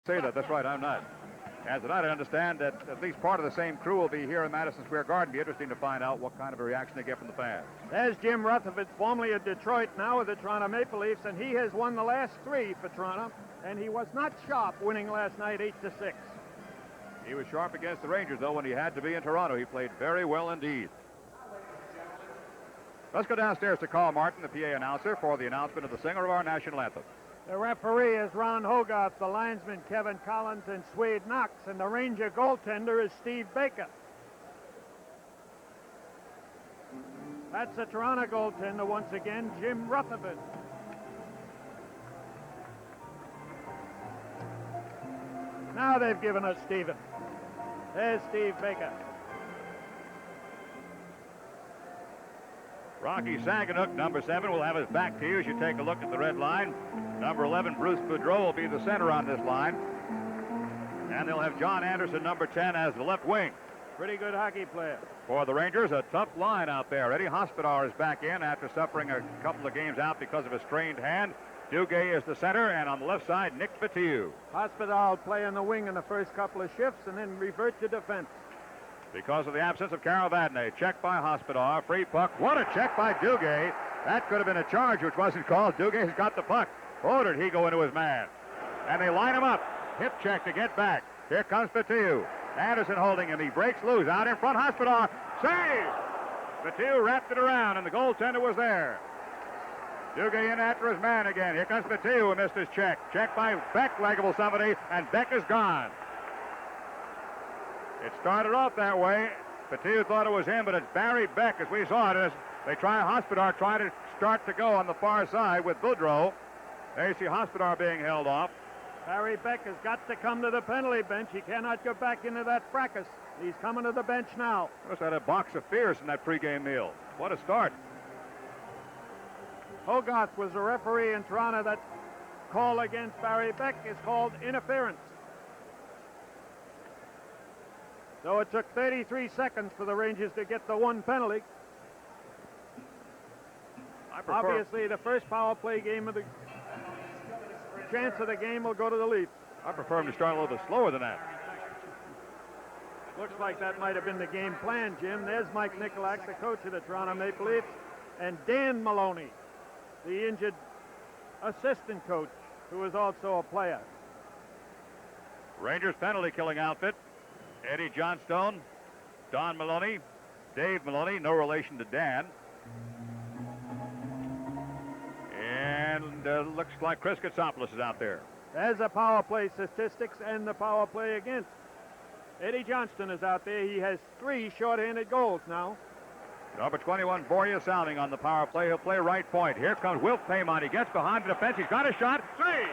Say that. That's right. I'm not. As tonight, I understand that at least part of the same crew will be here in Madison Square Garden. Be interesting to find out what kind of a reaction they get from the fans. There's Jim Rutherford, formerly of Detroit, now with the Toronto Maple Leafs, and he has won the last 3 for Toronto, and he was not sharp winning last night 8-6. He was sharp against the Rangers, though, when he had to be in Toronto. He played very well indeed. Let's go downstairs to Carl Martin, the PA announcer, for the announcement of the singer of our national anthem. The referee is Ron Hogarth, the linesman Kevin Collins, and Swede Knox, and the Ranger goaltender is Steve Baker. That's the Toronto goaltender once again, Jim Rutherford. Now they've given us Steven. There's Steve Baker. Rocky Saganook, number 7, will have his back to you as you take a look at the red line. Number 11, Bruce Boudreau, will be the center on this line. And they'll have John Anderson, number 10, as the left wing. Pretty good hockey player. For the Rangers, a tough line out there. Eddie Hospodar is back in after suffering a couple of games out because of a strained hand. Duguay is the center, and on the left side, Nick Batiou. Hospodar will play on the wing in the first couple of shifts and then revert to defense. Because of the absence of Carol Vadnais. Check by Hospodar. Free puck. What a check by Duguay. That could have been a charge, which wasn't called. Dugay's got the puck. Oh, did he go into his man? And they line him up. Hip check to get back. Here comes Batiou. Anderson holding him. He breaks loose. Out in front, Hospodar. Save! Batiou wrapped it around, and the goaltender was there. Duguay in after his man again. Here comes Batiou, who missed his check. Check by Beck, likable somebody, and Beck is gone. It started off that way. Batiou thought it was him, but it's Barry Beck, as we saw it. As they try, Hospodar trying to start to go on the far side with Boudreau. There you see Hospodar being held off. Barry Beck has got to come to the penalty bench. He cannot go back into that fracas. He's coming to the bench now. Must have had a box of Fierce in that pregame meal. What a start. Hogarth was the referee in Toronto. That call against Barry Beck is called interference. So it took 33 seconds for the Rangers to get the 1 penalty. Obviously, the first power play game of the chance of the game will go to the Leafs. I prefer him to start a little bit slower than that. Looks like that might have been the game plan, Jim. There's Mike Nikolak, the coach of the Toronto Maple Leafs, and Dan Maloney, the injured assistant coach, who is also a player. Rangers penalty killing outfit. Eddie Johnstone, Don Maloney, Dave Maloney, no relation to Dan. And looks like Chris Katsopoulos is out there. There's the power play statistics and the power play against. Eddie Johnston is out there. He has 3 shorthanded goals now. Number 21, Boria sounding on the power play. He'll play right point. Here comes Wilf Paymont. He gets behind the defense. He's got a shot. Save!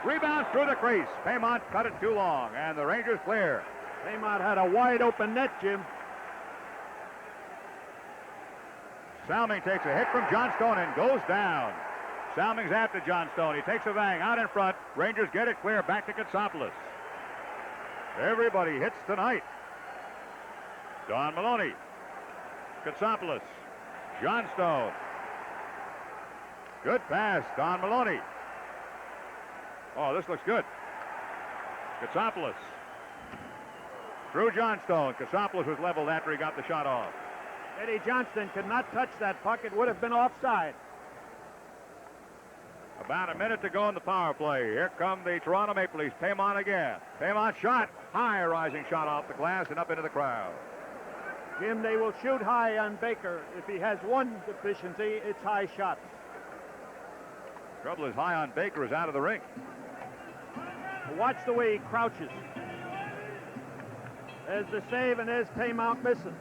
Rebound through the crease. Paymont cut it too long, and the Rangers clear. Paymont had a wide open net, Jim. Salming takes a hit from Johnstone and goes down. Salming's after Johnstone. He takes a bang out in front. Rangers get it clear. Back to Katsopoulos. Everybody hits tonight. Don Maloney. Katsopoulos. Johnstone. Good pass. Don Maloney. Oh, this looks good. Katsopoulos. Through Johnstone. Katsopoulos was leveled after he got the shot off. Eddie Johnston could not touch that puck. It would have been offside. About a minute to go in the power play. Here come the Toronto Maple Leafs. Paymont again. Paymont shot. High rising shot off the glass and up into the crowd. Jim, they will shoot high on Baker. If he has one deficiency, it's high shots. Trouble is high on Baker is out of the ring. Watch the way he crouches. There's the save, and there's Paymont missing.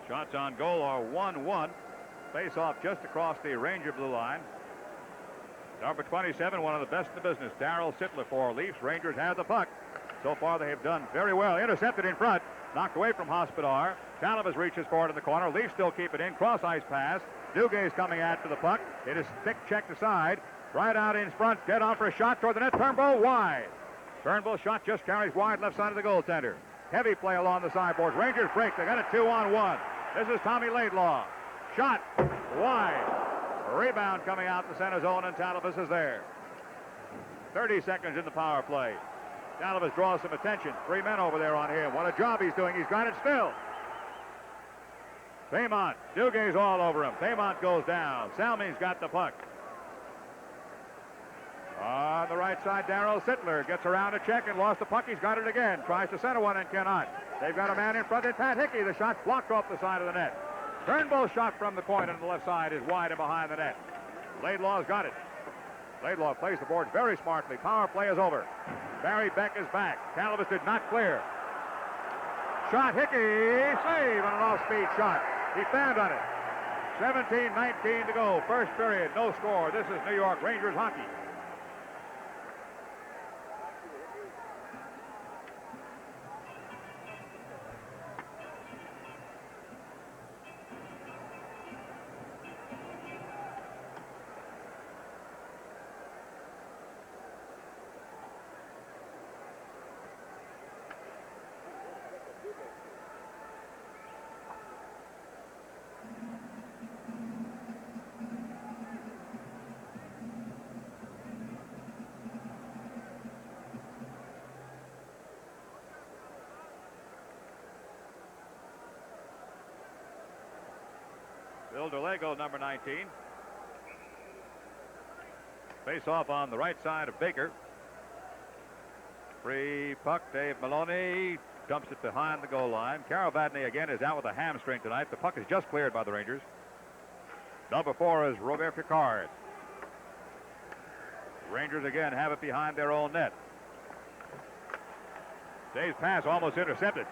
Shots on goal are 1-1. Face off just across the Ranger blue line. Number 27, one of the best in the business, Darryl Sittler for Leafs. Rangers have the puck. So far they have done very well. Intercepted in front. Knocked away from Hospodar. Talavas reaches forward in the corner. Leafs still keep it in. Cross ice pass. Duguay's coming after the puck. It is thick checked aside. Right out in front. Dead on for a shot toward the net. Turnbull wide. Turnbull shot just carries wide left side of the goaltender. Heavy play along the sideboards. Rangers break. They got a 2-on-1. This is Tommy Laidlaw. Shot wide. A rebound coming out the center zone, and Talavas is there. 30 seconds in the power play. Talavas draws some attention. 3 men over there on him. What a job he's doing. He's got it still. Paymont. Duguay's all over him. Paymont goes down. Salmi's got the puck. On the right side, Darrell Sittler gets around to check and lost the puck. He's got it again. Tries to center one and cannot. They've got a man in front. It's Pat Hickey. The shot's blocked off the side of the net. Turnbull's shot from the point on the left side is wide and behind the net. Laidlaw's got it. Laidlaw plays the board very smartly. Power play is over. Barry Beck is back. Talavas did not clear. Shot, Hickey, save on an off-speed shot. He found on it. 17-19 to go. First period, no score. This is New York Rangers hockey. Bill DeLego, number 19. Face off on the right side of Baker. Free puck. Dave Maloney dumps it behind the goal line. Karavadny again is out with a hamstring tonight. The puck is just cleared by the Rangers. Number 4 is Robert Picard. Rangers again have it behind their own net. Dave's pass almost intercepted.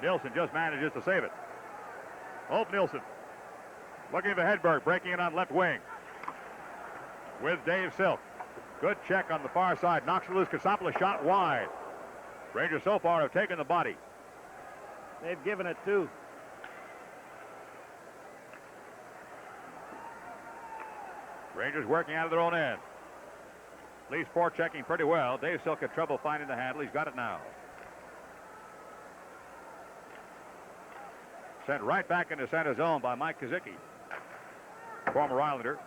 Nilsson just manages to save it. Ulf Nilsson looking for Hedberg, breaking it on left wing with Dave Silk. Good check on the far side. Knocks it loose. Kasopoulos shot wide. Rangers so far have taken the body. They've given it too. Rangers working out of their own end. Leafs forechecking pretty well. Dave Silk had trouble finding the handle. He's got it now. Sent right back into center zone by Mike Kazicki, former Islander.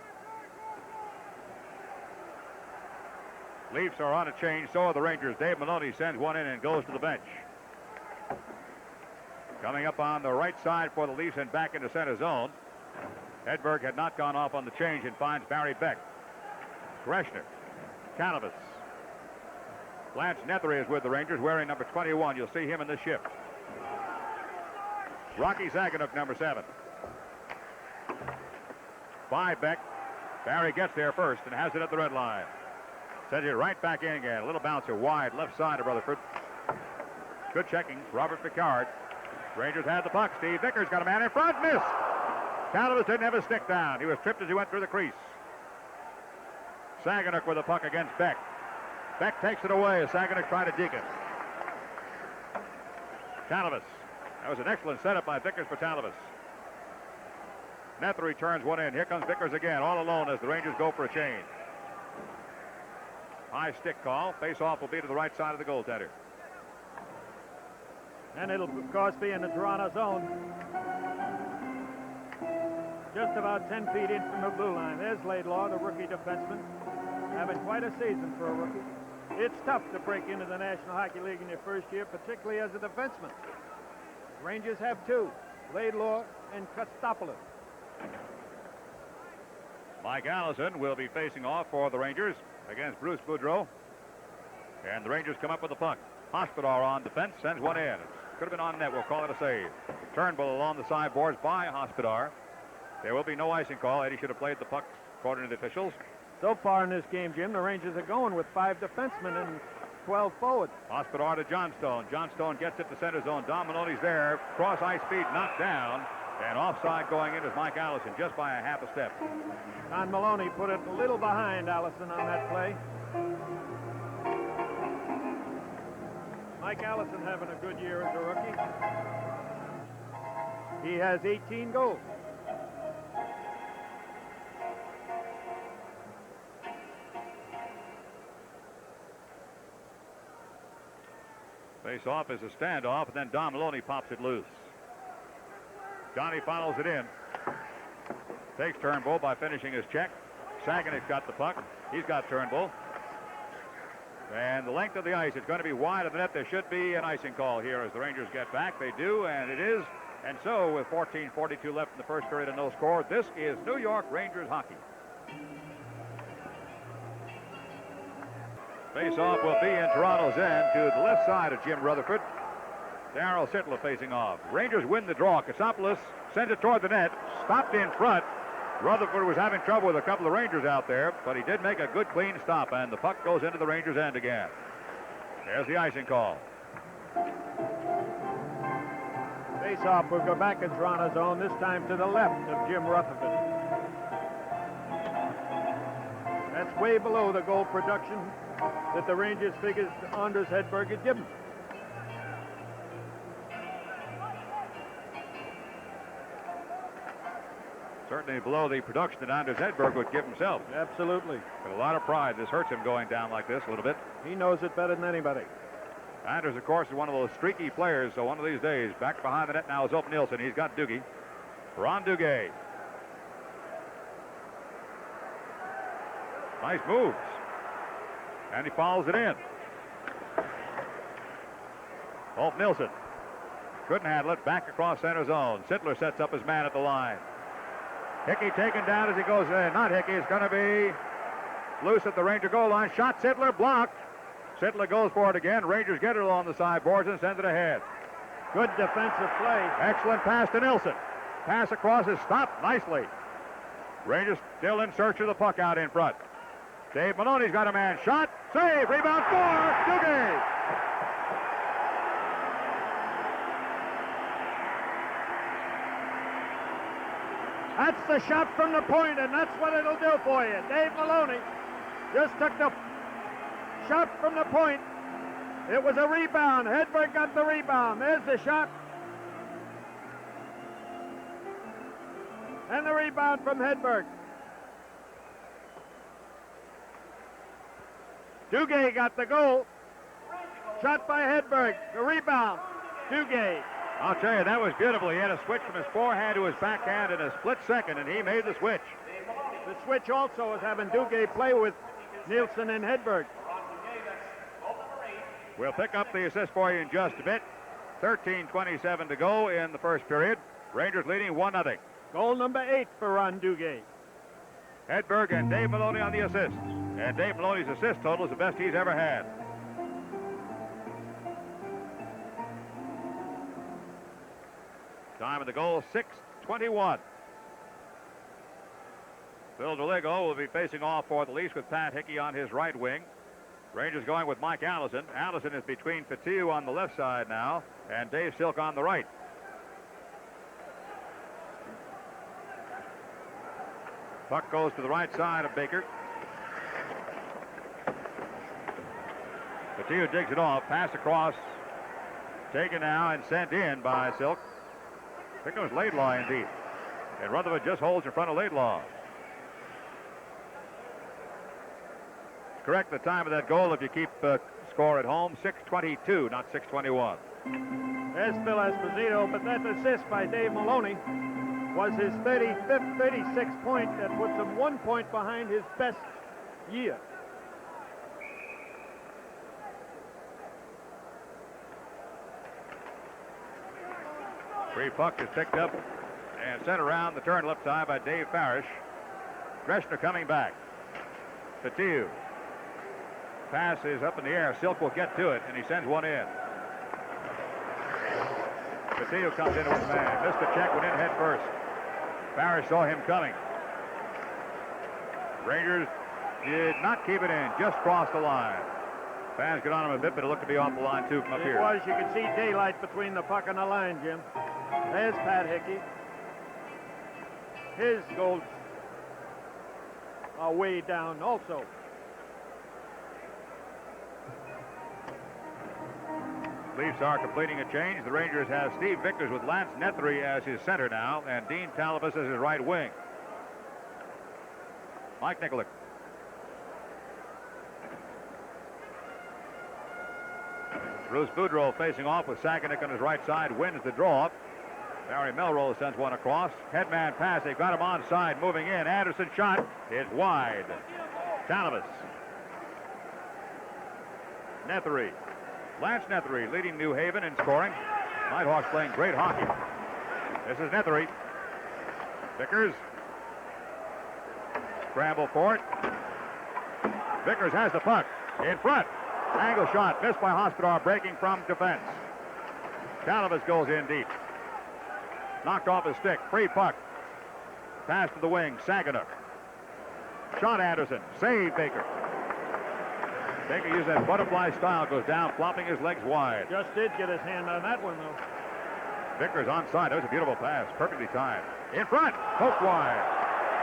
Leafs are on a change, so are the Rangers. Dave Maloney sends one in and goes to the bench. Coming up on the right side for the Leafs and back into center zone. Hedberg had not gone off on the change and finds Barry Beck. Greshner, Talavas. Lance Nethery is with the Rangers wearing number 21. You'll see him in the shift. Rocky Zaganuk, number 7. By Beck. Barry gets there first and has it at the red line. Sends it right back in again. A little bouncer wide left side of Rutherford. Good checking. Robert Picard. Rangers had the puck. Steve Vickers got a man in front. Missed. Talavas didn't have his stick down. He was tripped as he went through the crease. Zaganuk with the puck against Beck. Beck takes it away as Zaganuk tried to deke it. Talavas. That was an excellent setup by Vickers for Talavas. Nethery turns one in. Here comes Vickers again, all alone as the Rangers go for a change. High stick call. Face-off will be to the right side of the goaltender. And it'll, of course, be in the Toronto zone. Just about 10 feet in from the blue line. There's Laidlaw, the rookie defenseman, having quite a season for a rookie. It's tough to break into the National Hockey League in your first year, particularly as a defenseman. Rangers have 2, Laidlaw and Kostopoulos. Mike Allison will be facing off for the Rangers against Bruce Boudreau. And the Rangers come up with the puck. Hospodar on defense, sends one in. It could have been on net. We'll call it a save. Turnbull along the sideboards by Hospodar. There will be no icing call. Eddie should have played the puck according to the officials. So far in this game, Jim, the Rangers are going with 5 defensemen and 12 forwards. Hospodar to Johnstone. Johnstone gets it to center zone. Don Maloney's there. Cross ice speed knocked down. And offside going in is Mike Allison just by a half a step. Don Maloney put it a little behind Allison on that play. Mike Allison having a good year as a rookie. He has 18 goals. Face off is a standoff, and then Don Maloney pops it loose. Johnny follows it in. Takes Turnbull by finishing his check. Saganich got the puck. He's got Turnbull. And the length of the ice, it's going to be wide of the net. There should be an icing call here as the Rangers get back. They do, and it is. And so, with 14:42 left in the first period and no score, this is New York Rangers hockey. Face-off will be in Toronto's end to the left side of Jim Rutherford. Darryl Sittler facing off. Rangers win the draw. Kasopoulos sends it toward the net. Stopped in front. Rutherford was having trouble with a couple of Rangers out there, but he did make a good clean stop, and the puck goes into the Rangers' end again. There's the icing call. Face-off will go back in Toronto's zone, this time to the left of Jim Rutherford. That's way below the goal production that the Rangers figured Anders Hedberg had given. Certainly below the production that Anders Hedberg would give himself. Absolutely. With a lot of pride. This hurts him going down like this a little bit. He knows it better than anybody. Anders, of course, is one of those streaky players, so one of these days, back behind the net now is Ulf Nilsson. He's got Doogie. Ron Duguay. Nice moves. And he follows it in. Ulf Nilsson couldn't handle it. Back across center zone. Sittler sets up his man at the line. Hickey taken down as he goes in. Not Hickey. It's going to be loose at the Ranger goal line. Shot Sittler blocked. Sittler goes for it again. Rangers get it along the sideboards and send it ahead. Good defensive play. Excellent pass to Nilsson. Pass across is stopped nicely. Rangers still in search of the puck out in front. Dave Maloney's got a man. Shot. Save. Rebound for Duguay. That's the shot from the point, and that's what it'll do for you. Dave Maloney just took the shot from the point. It was a rebound. Hedberg got the rebound. There's the shot. And the rebound from Hedberg. Duguay got the goal. Shot by Hedberg. The rebound. Duguay. I'll tell you, that was beautiful. He had a switch from his forehand to his backhand in a split second, and he made the switch. The switch also was having Duguay play with Nilsson and Hedberg. We'll pick up the assist for you in just a bit. 13:27 to go in the first period. Rangers leading 1-0. Goal number 8 for Ron Duguay. Hedberg and Dave Maloney on the assists. And Dave Maloney's assist total is the best he's ever had. Time of the goal, 6:21. Phil DeLigo will be facing off for the Leafs with Pat Hickey on his right wing. Rangers going with Mike Allison. Allison is between Fatiu on the left side now and Dave Silk on the right. Puck goes to the right side of Baker. Fatiu digs it off. Pass across. Taken now and sent in by Silk. I think it was Laidlaw indeed. And Rutherford just holds in front of Laidlaw. Correct the time of that goal if you keep score at home. 6:22, not 6:21. There's Phil Esposito, but that assist by Dave Maloney was his 35th, 36th point. That puts him 1 point behind his best year. Free puck is picked up and sent around the turn left side by Dave Farish. Greshner coming back. Fatiu. Pass is up in the air. Silk will get to it, and he sends one in. Fatiu comes into his man. Missed the check, went in head first. Farish saw him coming. Rangers did not keep it in, just crossed the line. Fans get on him a bit, but it looked to be off the line, too, from up here. It was. You could see daylight between the puck and the line, Jim. There's Pat Hickey. His goals are way down also. Leafs are completing a change. The Rangers have Steve Vickers with Lance Nethery as his center now, and Dean Talabas as his right wing. Mike Nikolic. Bruce Boudreau facing off with Saganich on his right side, wins the draw. Barry Melrose sends one across. Headman pass. They've got him onside. Moving in. Anderson shot is wide. Talavis. Nethery. Lance Nethery leading New Haven in scoring. Nighthawks playing great hockey. This is Nethery. Vickers. Scramble for it. Vickers has the puck. In front. Angle shot. Missed by Hospodar, breaking from defense. Talavis goes in deep. Knocked off his stick. Free puck. Pass to the wing. Saginaw. Shot Anderson. Save Baker. Baker using that butterfly style. Goes down, flopping his legs wide. Just did get his hand on that one, though. Vickers onside. That was a beautiful pass. Perfectly timed. In front. Poked wide.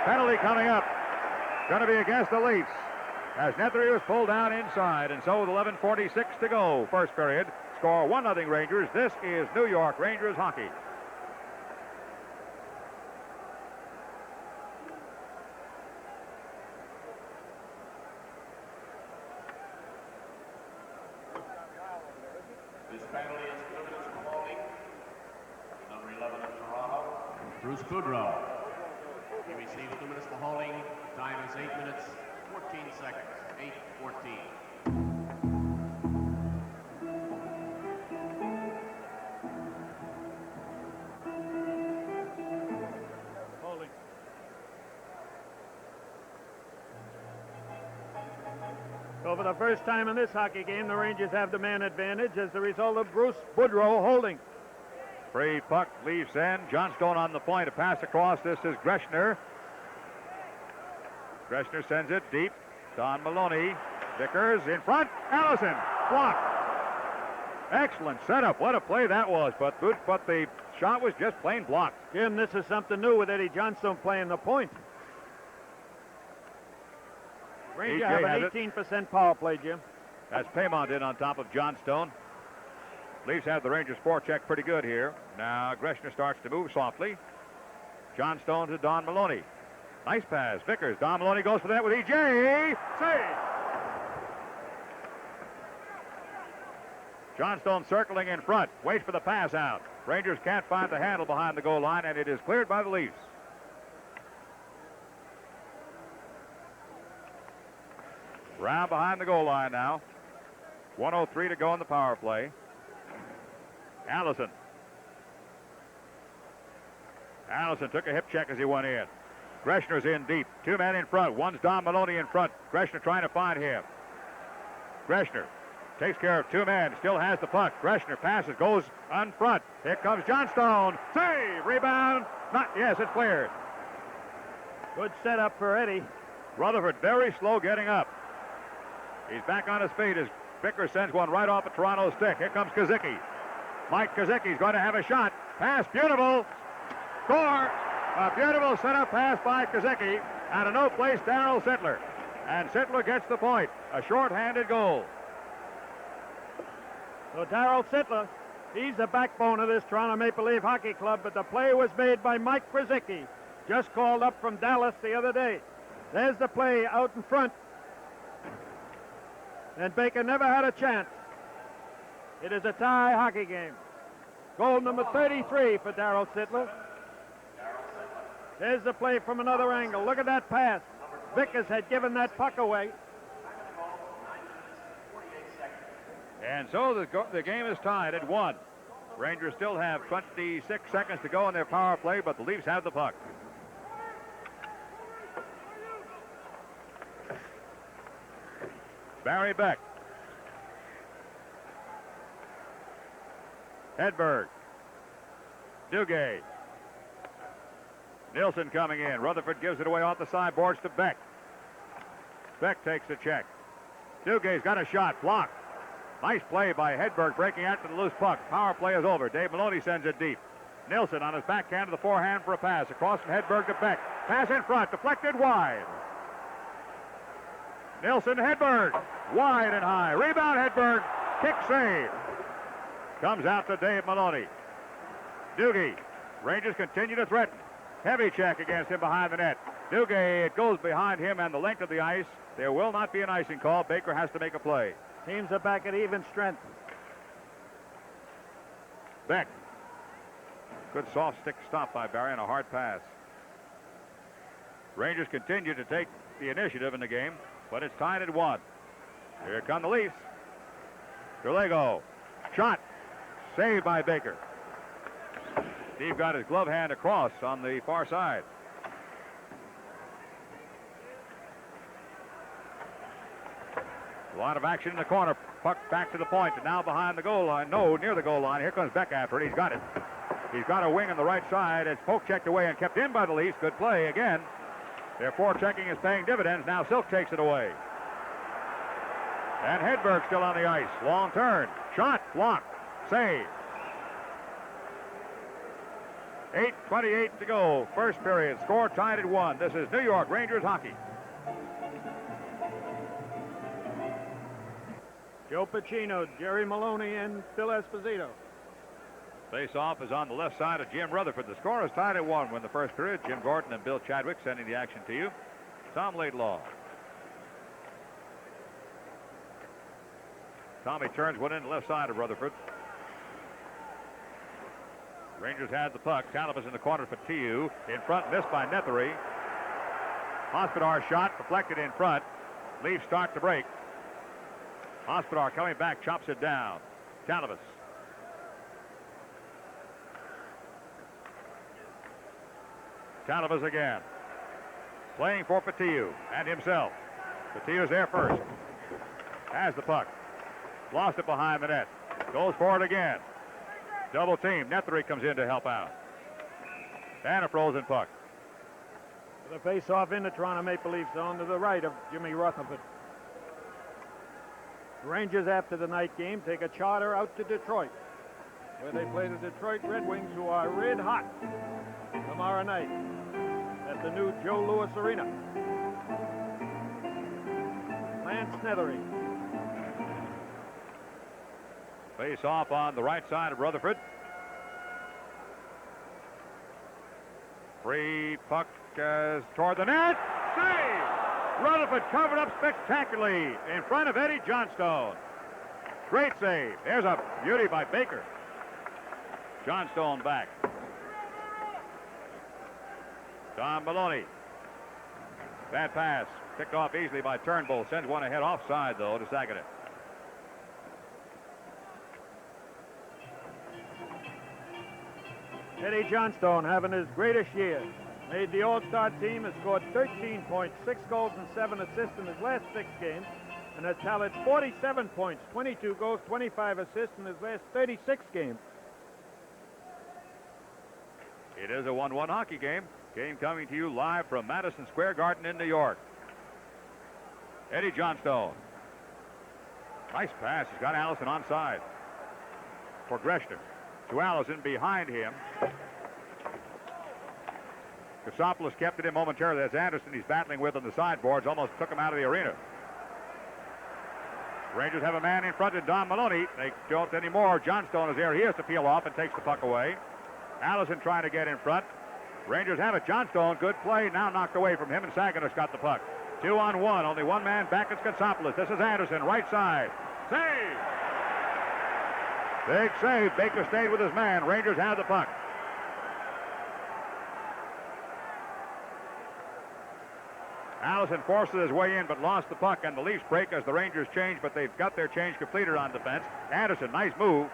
Penalty coming up. Going to be against the Leafs. As Nethery was pulled down inside. And so with 11:46 to go, first period. Score 1-0 Rangers. This is New York Rangers hockey. This penalty is given to Maloney, number 11 of Toronto. Bruce Boudreau. He receives 2 minutes for holding. Time is 8 minutes, 14 seconds. 8:14. Holding. So for the first time in this hockey game, the Rangers have the man advantage as a result of Bruce Boudreau holding. Free puck, Leafs end. Johnstone on the point. A pass across. This is Greshner. Greshner sends it deep. Don Maloney. Vickers in front. Allison. Blocked. Excellent setup. What a play that was. But the shot was just plain blocked. Jim, this is something new with Eddie Johnstone playing the point. Rangers have an 18% power play, Jim. That's Paymont in on top of Johnstone. Leafs have the Rangers forecheck pretty good here. Now Greshner starts to move softly. Johnstone to Don Maloney. Nice pass. Vickers. Don Maloney goes for that with E.J. Save. Johnstone circling in front. Waits for the pass out. Rangers can't find the handle behind the goal line, and it is cleared by the Leafs. Round behind the goal line now. 1:03 to go in the power play. Allison. Allison took a hip check as he went in. Greshner's in deep. 2 men in front. One's Don Maloney in front. Greshner trying to find him. Greshner takes care of 2 men. Still has the puck. Greshner passes. Goes on front. Here comes Johnstone. Save. Rebound. Yes, it's cleared. Good setup for Eddie. Rutherford very slow getting up. He's back on his feet as Vickers sends one right off of Toronto's stick. Here comes Kazicki. Mike Kazicki's going to have a shot. Pass, beautiful. Score. A beautiful setup pass by Kazicki. And a no-place Darryl Sittler. And Sittler gets the point. A short-handed goal. So Darryl Sittler, he's the backbone of this Toronto Maple Leaf Hockey Club, but the play was made by Mike Kazicki, just called up from Dallas the other day. There's the play out in front. And Baker never had a chance. It is a tie hockey game. Goal number 33 for Darryl Sittler. There's the play from another angle. Look at that pass. Vickers had given that puck away. And so the game is tied at 1. Rangers still have 26 seconds to go in their power play, but the Leafs have the puck. Barry Beck. Hedberg. Duguay. Nilsson coming in. Rutherford gives it away off the sideboards to Beck. Beck takes the check. Dugay's got a shot. Blocked. Nice play by Hedberg breaking out to the loose puck. Power play is over. Dave Maloney sends it deep. Nilsson on his backhand to the forehand for a pass. Across from Hedberg to Beck. Pass in front. Deflected wide. Nilsson, Hedberg. Wide and high. Rebound, Hedberg. Kick save. Comes out to Dave Maloney. Dugay. Rangers continue to threaten. Heavy check against him behind the net. Dugay, it goes behind him and the length of the ice. There will not be an icing call. Baker has to make a play. Teams are back at even strength. Beck. Good soft stick stop by Barry and a hard pass. Rangers continue to take the initiative in the game, but it's tied at 1. Here come the Leafs. Derlego. Shot. Saved by Baker. Steve got his glove hand across on the far side. A lot of action in the corner. Puck back to the point, and now behind the goal line. No, near the goal line. Here comes Beck after it. He's got it. He's got a wing on the right side. It's poke checked away and kept in by the Leafs. Good play again. Their forechecking is paying dividends. Now Silk takes it away. And Hedberg still on the ice. Long turn. Shot. Blocked. Save. 8:28 to go. First period. Score tied at 1. This is New York Rangers hockey. Joe Pacino, Jerry Maloney, and Phil Esposito. Face-off is on the left side of Jim Rutherford. The score is tied at 1 when the first period. Jim Gordon and Bill Chadwick sending the action to you. Tom Laidlaw. Tommy turns one in the left side of Rutherford. Rangers had the puck. Talibas in the corner for TU. In front, missed by Nethery. Hospodar shot, deflected in front. Leafs start to break. Hospodar coming back, chops it down. Talibas. Talibas again. Playing for Patillo and himself. Patillo's there first. Has the puck. Lost it behind the net. Goes forward again. Double team. Nethery comes in to help out. And a frozen puck. The face-off in the Toronto Maple Leaf zone to the right of Jimmy Rutherford. Rangers, after the night game, take a charter out to Detroit, where they play the Detroit Red Wings, who are red hot tomorrow night at the new Joe Louis Arena. Lance Nethery. Face off on the right side of Rutherford. Free puck toward the net. Save! Rutherford covered up spectacularly in front of Eddie Johnstone. Great save. There's a beauty by Baker. Johnstone back. Don Maloney. Bad pass. Picked off easily by Turnbull. Sends one ahead offside, though, to Sakic. Eddie Johnstone having his greatest year. Made the All-Star team, has scored 13 points, 6 goals and 7 assists in his last 6 games, and has tallied 47 points, 22 goals, 25 assists in his last 36 games. It is a 1-1 hockey game. Game coming to you live from Madison Square Garden in New York. Eddie Johnstone. Nice pass. He's got Allison onside. For Greshner. To Allison behind him. Kasopoulos kept it in momentarily. That's Anderson he's battling with on the sideboards. Almost took him out of the arena. Rangers have a man in front of Don Maloney. They don't anymore. Johnstone is there. He has to peel off and takes the puck away. Allison trying to get in front. Rangers have it. Johnstone, good play. Now knocked away from him, and Sagan's got the puck. 2-on-1. Only one man back at Katsopoulos. This is Anderson, right side. Save! Big save. Baker stayed with his man. Rangers have the puck. Allison forces his way in, but lost the puck, and the Leafs break as the Rangers change, but they've got their change completed on defense. Anderson, nice move.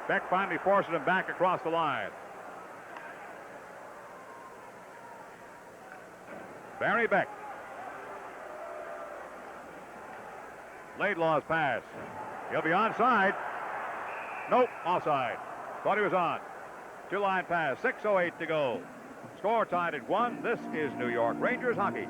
Beck finally forces him back across the line. Barry Beck. Laidlaw's pass. He'll be onside. Nope, offside. Thought he was on. Two-line pass, 6:08 to go. Score tied at 1. This is New York Rangers hockey.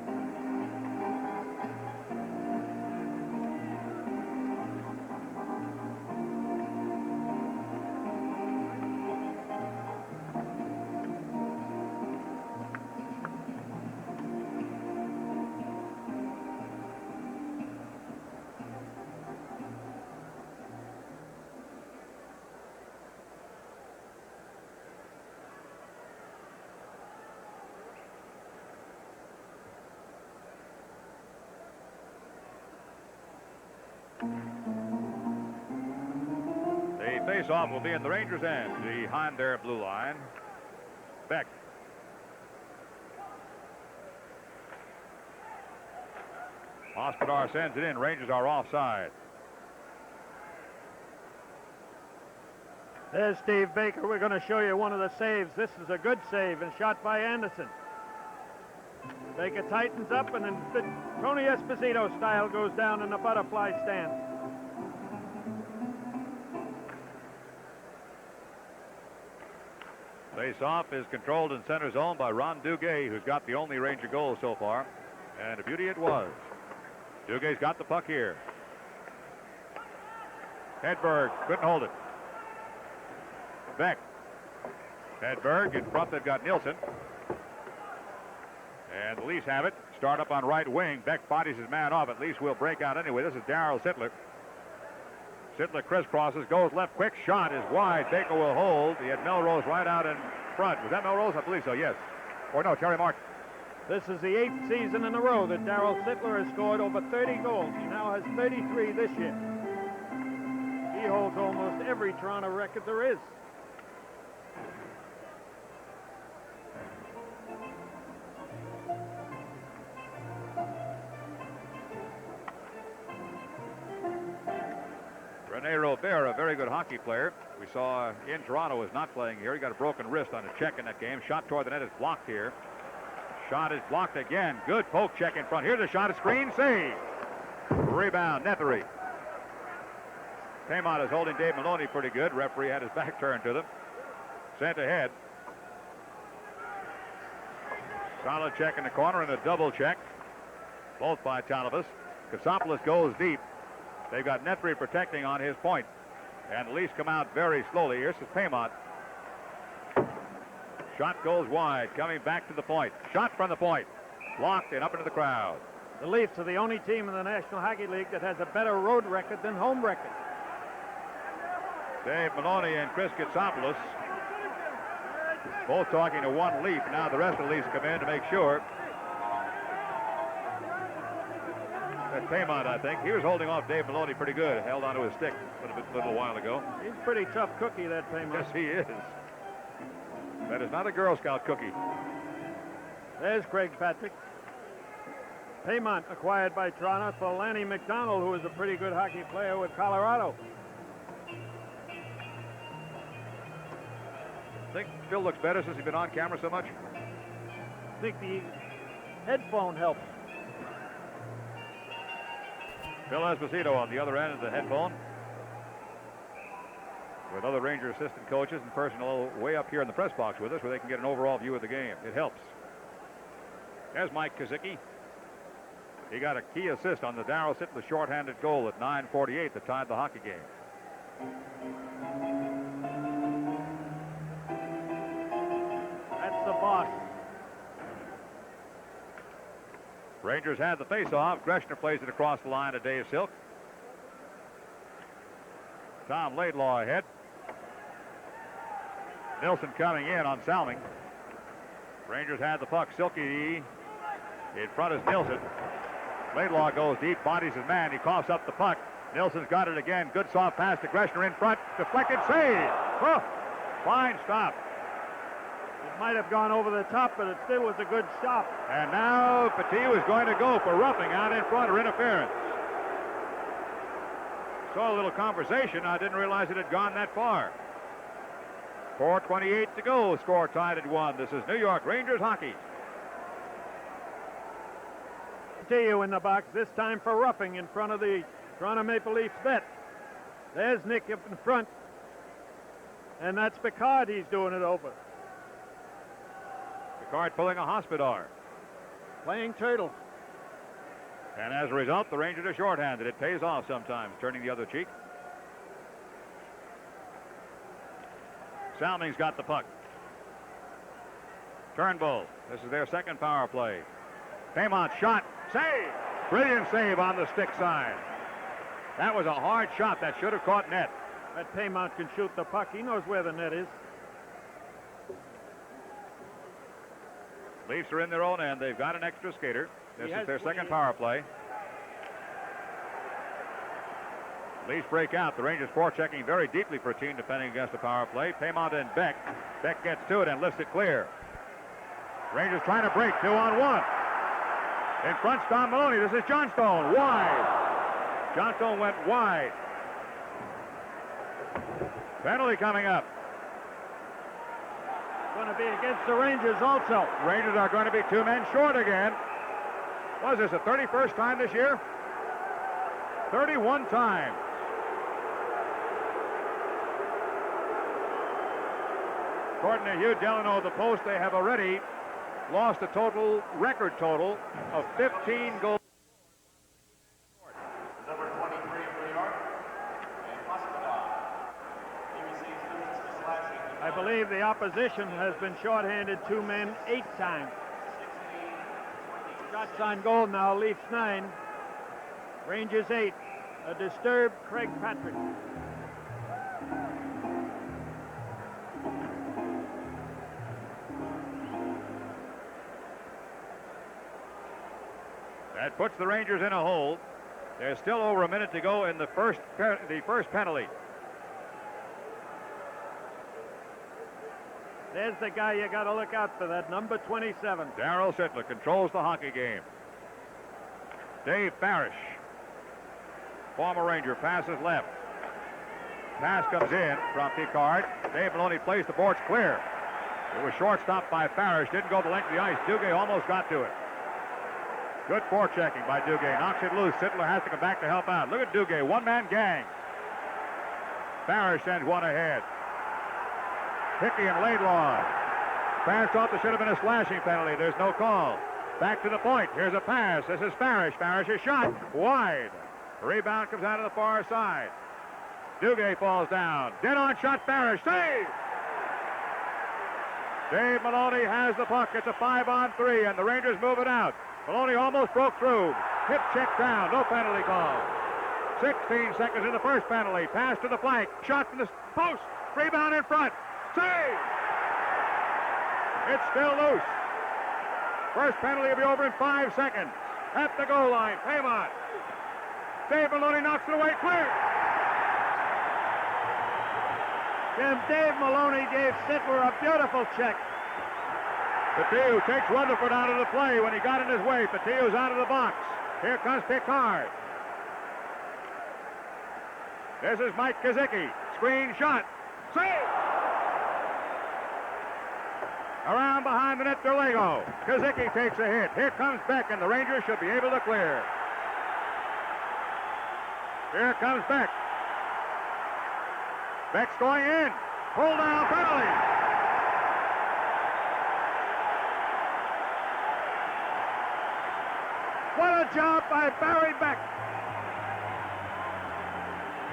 face-off will be in the Rangers' end, behind their blue line. Beck. Hospodar sends it in. Rangers are offside. There's Steve Baker. We're going to show you one of the saves. This is a good save and shot by Anderson. Baker tightens up, and then the Tony Esposito style goes down in the butterfly stance. Face-off is controlled in center zone by Ron Duguay, who's got the only Ranger goal so far. And a beauty it was. Duguay's got the puck here. Hedberg couldn't hold it. Beck. Hedberg in front. They've got Nilsson. And the Leafs have it. Start up on right wing. Beck bodies his man off. At least will break out anyway. This is Darryl Sittler. Sittler crisscrosses, goes left, quick shot is wide. Baker will hold. He had Melrose right out in front. Was that Melrose? I believe so, yes. Or no, Terry Martin. This is the 8th season in a row that Darryl Sittler has scored over 30 goals. He now has 33 this year. He holds almost every Toronto record there is. Rene Robert, a very good hockey player. We saw in Toronto is not playing here. He got a broken wrist on a check in that game. Shot toward the net is blocked here. Shot is blocked again. Good poke check in front. Here's a shot, a screen, save. Rebound, Nethery. Paymont is holding Dave Maloney pretty good. Referee had his back turned to them. Sent ahead. Solid check in the corner and a double check. Both by Talavas. Kasopoulos goes deep. They've got Nethery protecting on his point. And the Leafs come out very slowly. Here's Paymont. Shot goes wide, coming back to the point. Shot from the point. Blocked and up into the crowd. The Leafs are the only team in the National Hockey League that has a better road record than home record. Dave Maloney and Chris Katsopoulos both talking to one Leaf. Now the rest of the Leafs come in to make sure. That's Paymont, I think. He was holding off Dave Maloney pretty good. Held onto his stick a little while ago. He's a pretty tough cookie, that Paymont. Yes, he is. That is not a Girl Scout cookie. There's Craig Patrick. Paymont acquired by Toronto for Lanny McDonald, who is a pretty good hockey player with Colorado. Think Phil looks better since he's been on camera so much? I think the headphone helps. Phil Esposito on the other end of the headphone, with other Ranger assistant coaches and personnel way up here in the press box with us, where they can get an overall view of the game. It helps. There's Mike Kazicki. He got a key assist on the Darryl Sittler shorthanded goal at 9:48 that tied the hockey game. That's the boss. Rangers had the face-off. Greshner plays it across the line to Dave Silk. Tom Laidlaw ahead. Nilsson coming in on Salming. Rangers had the puck. Silky in front is Nilsson. Laidlaw goes deep, bodies his man. He coughs up the puck. Nilsson's got it again. Good soft pass to Greshner in front. Deflected save. Oh, fine stop. It might have gone over the top, but it still was a good stop. And now Petit was going to go for roughing out in front or interference. Saw a little conversation. I didn't realize it had gone that far. 4:28 to go. Score tied at 1. This is New York Rangers hockey. To you in the box, this time for roughing in front of the Toronto Maple Leafs net. There's Nick up in front. And that's Picard he's doing it over. Picard pulling a Hospodar. Playing turtle. And as a result, the Rangers are shorthanded. It pays off sometimes, turning the other cheek. Salming's got the puck. Turnbull. This is their second power play. Paymont shot. Save! Brilliant save on the stick side. That was a hard shot that should have caught net. That Paymont can shoot the puck. He knows where the net is. Leafs are in their own end. They've got an extra skater. This is their second power play. Leafs break out. The Rangers forechecking very deeply for a team defending against the power play. Paymont and Beck. Beck gets to it and lifts it clear. Rangers trying to break 2-on-1. In front, Don Maloney. This is Johnstone. Wide. Johnstone went wide. Penalty coming up. Going to be against the Rangers also. Rangers are going to be 2 men short again. Was this the 31st time this year? 31 times. According to Hugh Delano of the Post, they have already lost a record total of 15 goals. Number 23 for New York, and Hospodar. He receives visits to slashing. I believe the opposition has been shorthanded 2 men 8 times. Shots on goal now, Leafs 9, Rangers 8. A disturbed Craig Patrick. That puts the Rangers in a hole. There's still over a minute to go in the first penalty. There's the guy you got to look out for, that number 27. Darryl Sittler controls the hockey game. Dave Farish, former Ranger, passes left. Pass comes in from Picard. Dave Maloney plays the boards clear. It was shortstopped by Farish. Didn't go the length of the ice. Duguay almost got to it. Good forechecking by Duguay. Knocks it loose. Sittler has to come back to help out. Look at Duguay. One-man gang. Farish sends one ahead. Hickey and Laidlaw. Pass off. There should have been a slashing penalty. There's no call. Back to the point. Here's a pass. This is Farish. Farish's shot. Wide. Rebound comes out of the far side. Duguay falls down. Dead on shot. Farish. Save! Dave Maloney has the puck. It's a 5-on-3, and the Rangers move it out. Maloney almost broke through. Hip check down. No penalty call. 16 seconds in the first penalty. Pass to the flank. Shot to the post. Rebound in front. Save! It's still loose. First penalty will be over in 5 seconds. At the goal line, Paymont. Dave Maloney knocks it away, clear. Jim, Dave Maloney gave Sittler a beautiful check. Patillo takes Rutherford out of the play when he got in his way. Patillo's out of the box. Here comes Picard. This is Mike Kazicki. Screen shot. Save! Around behind the net, Derlego. Kazicki takes a hit. Here comes Beck, and the Rangers should be able to clear. Here comes Beck. Beck's going in. Pull down penalty. What a job by Barry Beck.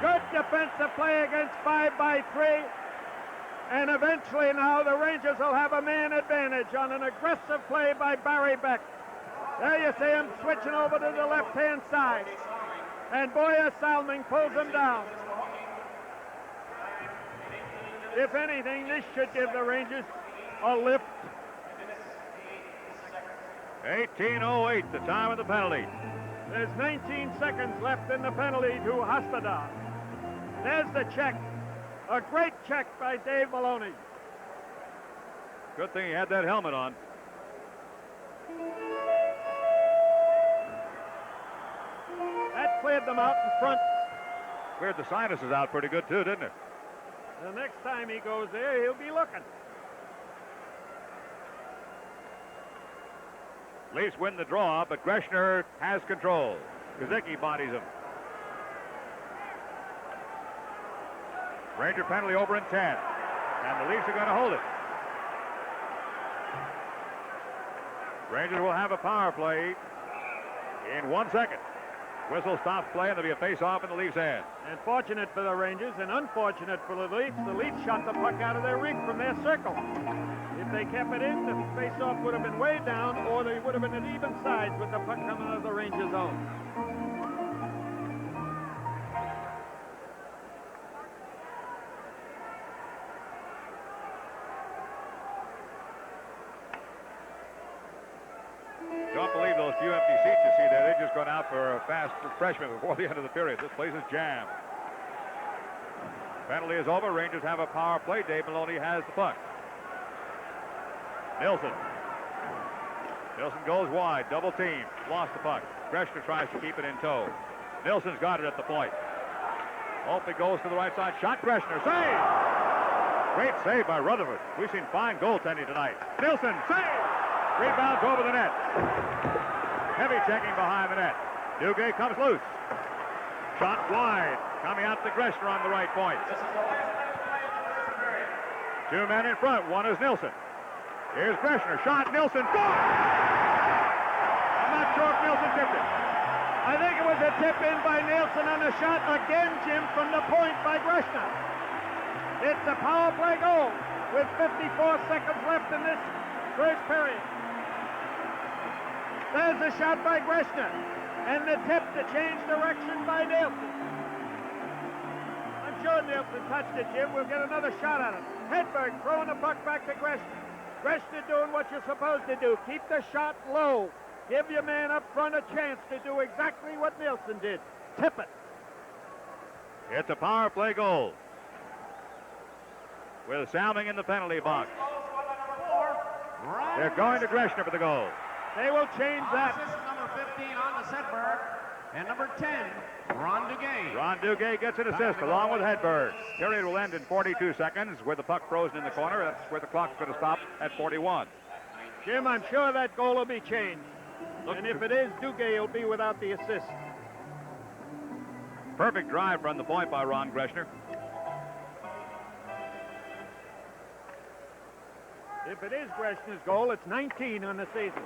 Good defensive play against 5-by-3. And eventually now the Rangers will have a man advantage on an aggressive play by Barry Beck. There you see him switching over to the left-hand side. And Boya Salming pulls him down. If anything, this should give the Rangers a lift. 18:08, the time of the penalty. There's 19 seconds left in the penalty to Hospodar. There's the check. A great check by Dave Maloney. Good thing he had that helmet on. That cleared them out in front. Cleared the sinuses out pretty good, too, didn't it? The next time he goes there, he'll be looking. Leafs win the draw, but Greshner has control. Kazicki bodies him. Ranger penalty over in 10. And the Leafs are going to hold it. Rangers will have a power play in 1 second. Whistle stops play, and there'll be a face-off in the Leafs' end. And fortunate for the Rangers and unfortunate for the Leafs shot the puck out of their ring from their circle. If they kept it in, the face-off would have been way down, or they would have been at even sides with the puck coming out of the Rangers' zone. Don't believe those few empty seats you see there. They've just gone out for a fast refreshment before the end of the period. This place is jammed. Penalty is over. Rangers have a power play. Dave Maloney has the puck. Nilsson. Nilsson goes wide. Double team. Lost the puck. Greshner tries to keep it in tow. Nilsson's got it at the point. Holtby goes to the right side. Shot. Greshner. Save! Great save by Rutherford. We've seen fine goaltending tonight. Nilsson. Save! Rebounds over the net. Heavy checking behind the net. Duguay comes loose. Shot wide. Coming out to Greshner on the right point. Two men in front. One is Nilsson. Here's Greshner. Shot. Nilsson. Score! I'm not sure if Nilsson tipped it. I think it was a tip-in by Nilsson on a shot again, Jim, from the point by Greshner. It's a power play goal with 54 seconds left in this first period. There's a shot by Greshner, and the tip to change direction by Nilsson. I'm sure Nilsson touched it, Jim. We'll get another shot at it. Hedberg throwing the puck back to Greshner. Greshner doing what you're supposed to do. Keep the shot low. Give your man up front a chance to do exactly what Nilsson did. Tip it. It's a power play goal. With Salming in the penalty box. They're going to Greshner for the goal. They will change that. Assist number 15 on the Hedberg, and number 10, Ron Duguay. Ron Duguay gets an assist along with Hedberg. Period will end in 42 seconds with the puck frozen in the corner. That's where the clock's going to stop at 41. Jim, I'm sure that goal will be changed. And if it is, Duguay will be without the assist. Perfect drive from the point by Ron Greshner. If it is Greshner's goal, it's 19 on the season.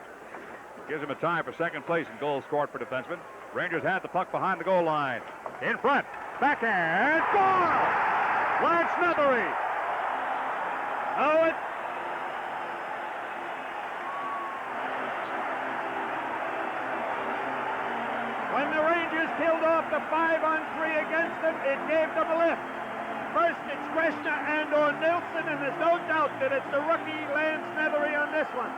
Gives him a tie for second place in goals scored for defensemen. Rangers had the puck behind the goal line. In front. Backhand. Score! Lance Nethery. Oh, it. When the Rangers killed off the 5-on-3 against them, it gave them a lift. First, it's Greshner and or Nilsson, and there's no doubt that it's the rookie Lance Nethery on this one.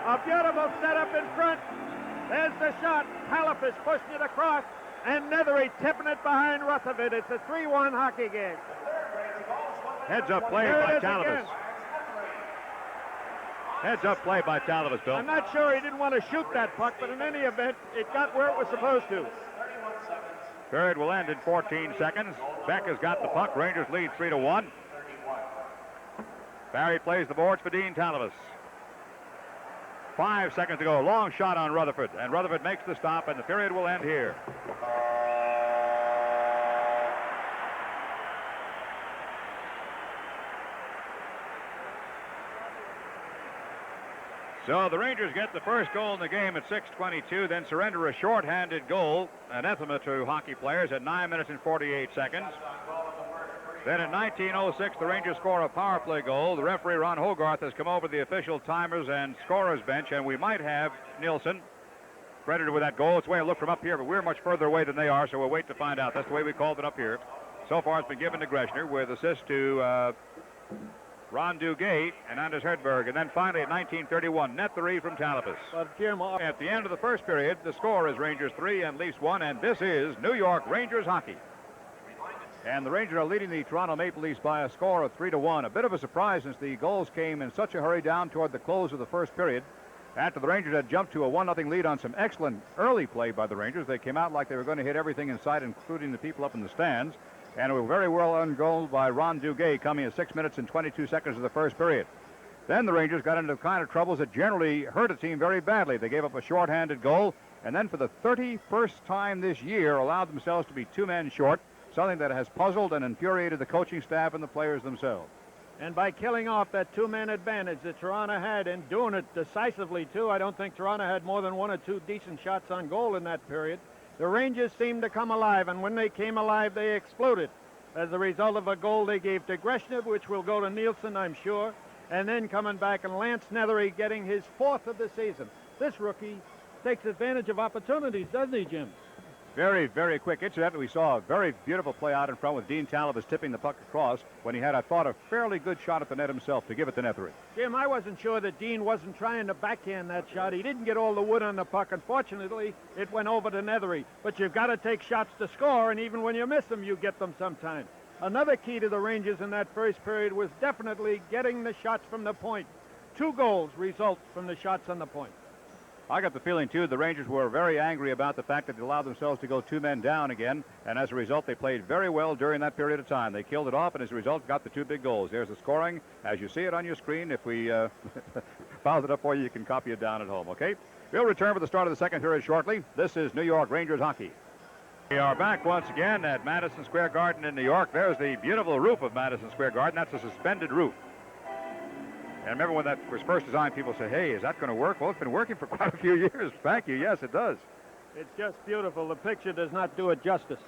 A beautiful setup in front. There's the shot. Palafis pushing it across, and Nethery tipping it behind Rutherford. It's a 3-1 hockey game. Heads-up play by Talabas. Heads-up play by Talabas, Bill. I'm not sure he didn't want to shoot that puck, but in any event, it got where it was supposed to. Period will end in 14 seconds. Beck has got the puck. Rangers lead 3-1. Barry plays the boards for Dean Talabas. 5 seconds to go. Long shot on Rutherford, and Rutherford makes the stop, and the period will end here. So the Rangers get the first goal in the game at 6:22, then surrender a short-handed goal, anathema to hockey players, at 9 minutes and 48 seconds. Then at 19:06, the Rangers score a power play goal. The referee, Ron Hogarth, has come over the official timers and scorers bench, and we might have Nilsson credited with that goal. It's the way it looked from up here, but we're much further away than they are, so we'll wait to find out. That's the way we called it up here. So far, it's been given to Greshner with assist to Ron Duguay and Anders Hedberg. And then finally at 19:31, Nethery from Talabas. Jim, at the end of the first period, the score is Rangers 3 and Leafs 1, and this is New York Rangers hockey. And the Rangers are leading the Toronto Maple Leafs by a score of 3-1. A bit of a surprise since the goals came in such a hurry down toward the close of the first period. After the Rangers had jumped to a 1-0 lead on some excellent early play by the Rangers, they came out like they were going to hit everything in sight, including the people up in the stands. And it was very well earned goal by Ron Duguay, coming at 6 minutes and 22 seconds of the first period. Then the Rangers got into the kind of troubles that generally hurt a team very badly. They gave up a short-handed goal, and then for the 31st time this year allowed themselves to be 2 men short, something that has puzzled and infuriated the coaching staff and the players themselves. And by killing off that 2-man advantage that Toronto had, and doing it decisively too, I don't think Toronto had more than 1 or 2 decent shots on goal in that period. The Rangers seemed to come alive, and when they came alive, they exploded as a result of a goal they gave to Greshner, which will go to Nilsson, I'm sure, and then coming back and Lance Nethery getting his 4th of the season. This rookie takes advantage of opportunities, doesn't he, Jim? Very, very quick. Incidentally, we saw a very beautiful play out in front with Dean Talabas tipping the puck across when he had, I thought, a fairly good shot at the net himself to give it to Nethery. Jim, I wasn't sure that Dean wasn't trying to backhand that shot. He didn't get all the wood on the puck. Unfortunately, it went over to Nethery. But you've got to take shots to score, and even when you miss them, you get them sometimes. Another key to the Rangers in that first period was definitely getting the shots from the point. 2 goals result from the shots on the point. I got the feeling, too, the Rangers were very angry about the fact that they allowed themselves to go 2 men down again, and as a result, they played very well during that period of time. They killed it off, and as a result, got the 2 big goals. There's the scoring as you see it on your screen. If we filed it up for you, you can copy it down at home, okay? We'll return for the start of the second period shortly. This is New York Rangers hockey. We are back once again at Madison Square Garden in New York. There's the beautiful roof of Madison Square Garden. That's a suspended roof. And I remember when that was first designed, people said, hey, is that going to work? Well, it's been working for quite a few years. Thank you. Yes, it does. It's just beautiful. The picture does not do it justice.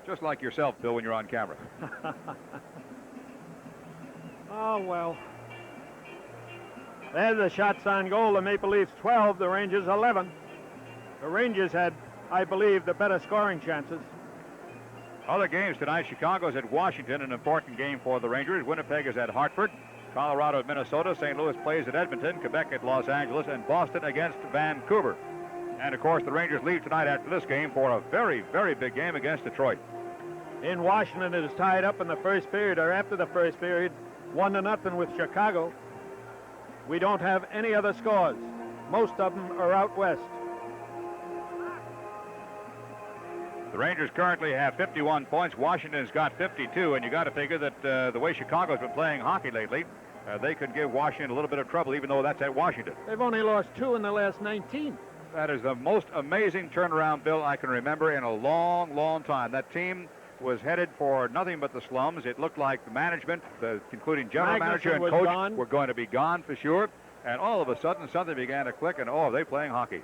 Just like yourself, Bill, when you're on camera. Oh, well. There's the shots on goal. The Maple Leafs 12, the Rangers 11. The Rangers had, I believe, the better scoring chances. Other games tonight, Chicago's at Washington, an important game for the Rangers. Winnipeg is at Hartford. Colorado at Minnesota. St. Louis plays at Edmonton. Quebec at Los Angeles. And Boston against Vancouver. And, of course, the Rangers leave tonight after this game for a very, very big game against Detroit. In Washington, it is tied up in the first period, or after the first period, 1-0 with Chicago. We don't have any other scores. Most of them are out west. The Rangers currently have 51 points. Washington's got 52, and you got to figure that the way Chicago's been playing hockey lately, they could give Washington a little bit of trouble, even though that's at Washington. They've only lost 2 in the last 19. That is the most amazing turnaround, Bill, I can remember in a long, long time. That team was headed for nothing but the slums. It looked like the management, including general manager and coach, were going to be gone for sure. And all of a sudden, something began to click, and oh, they're playing hockey.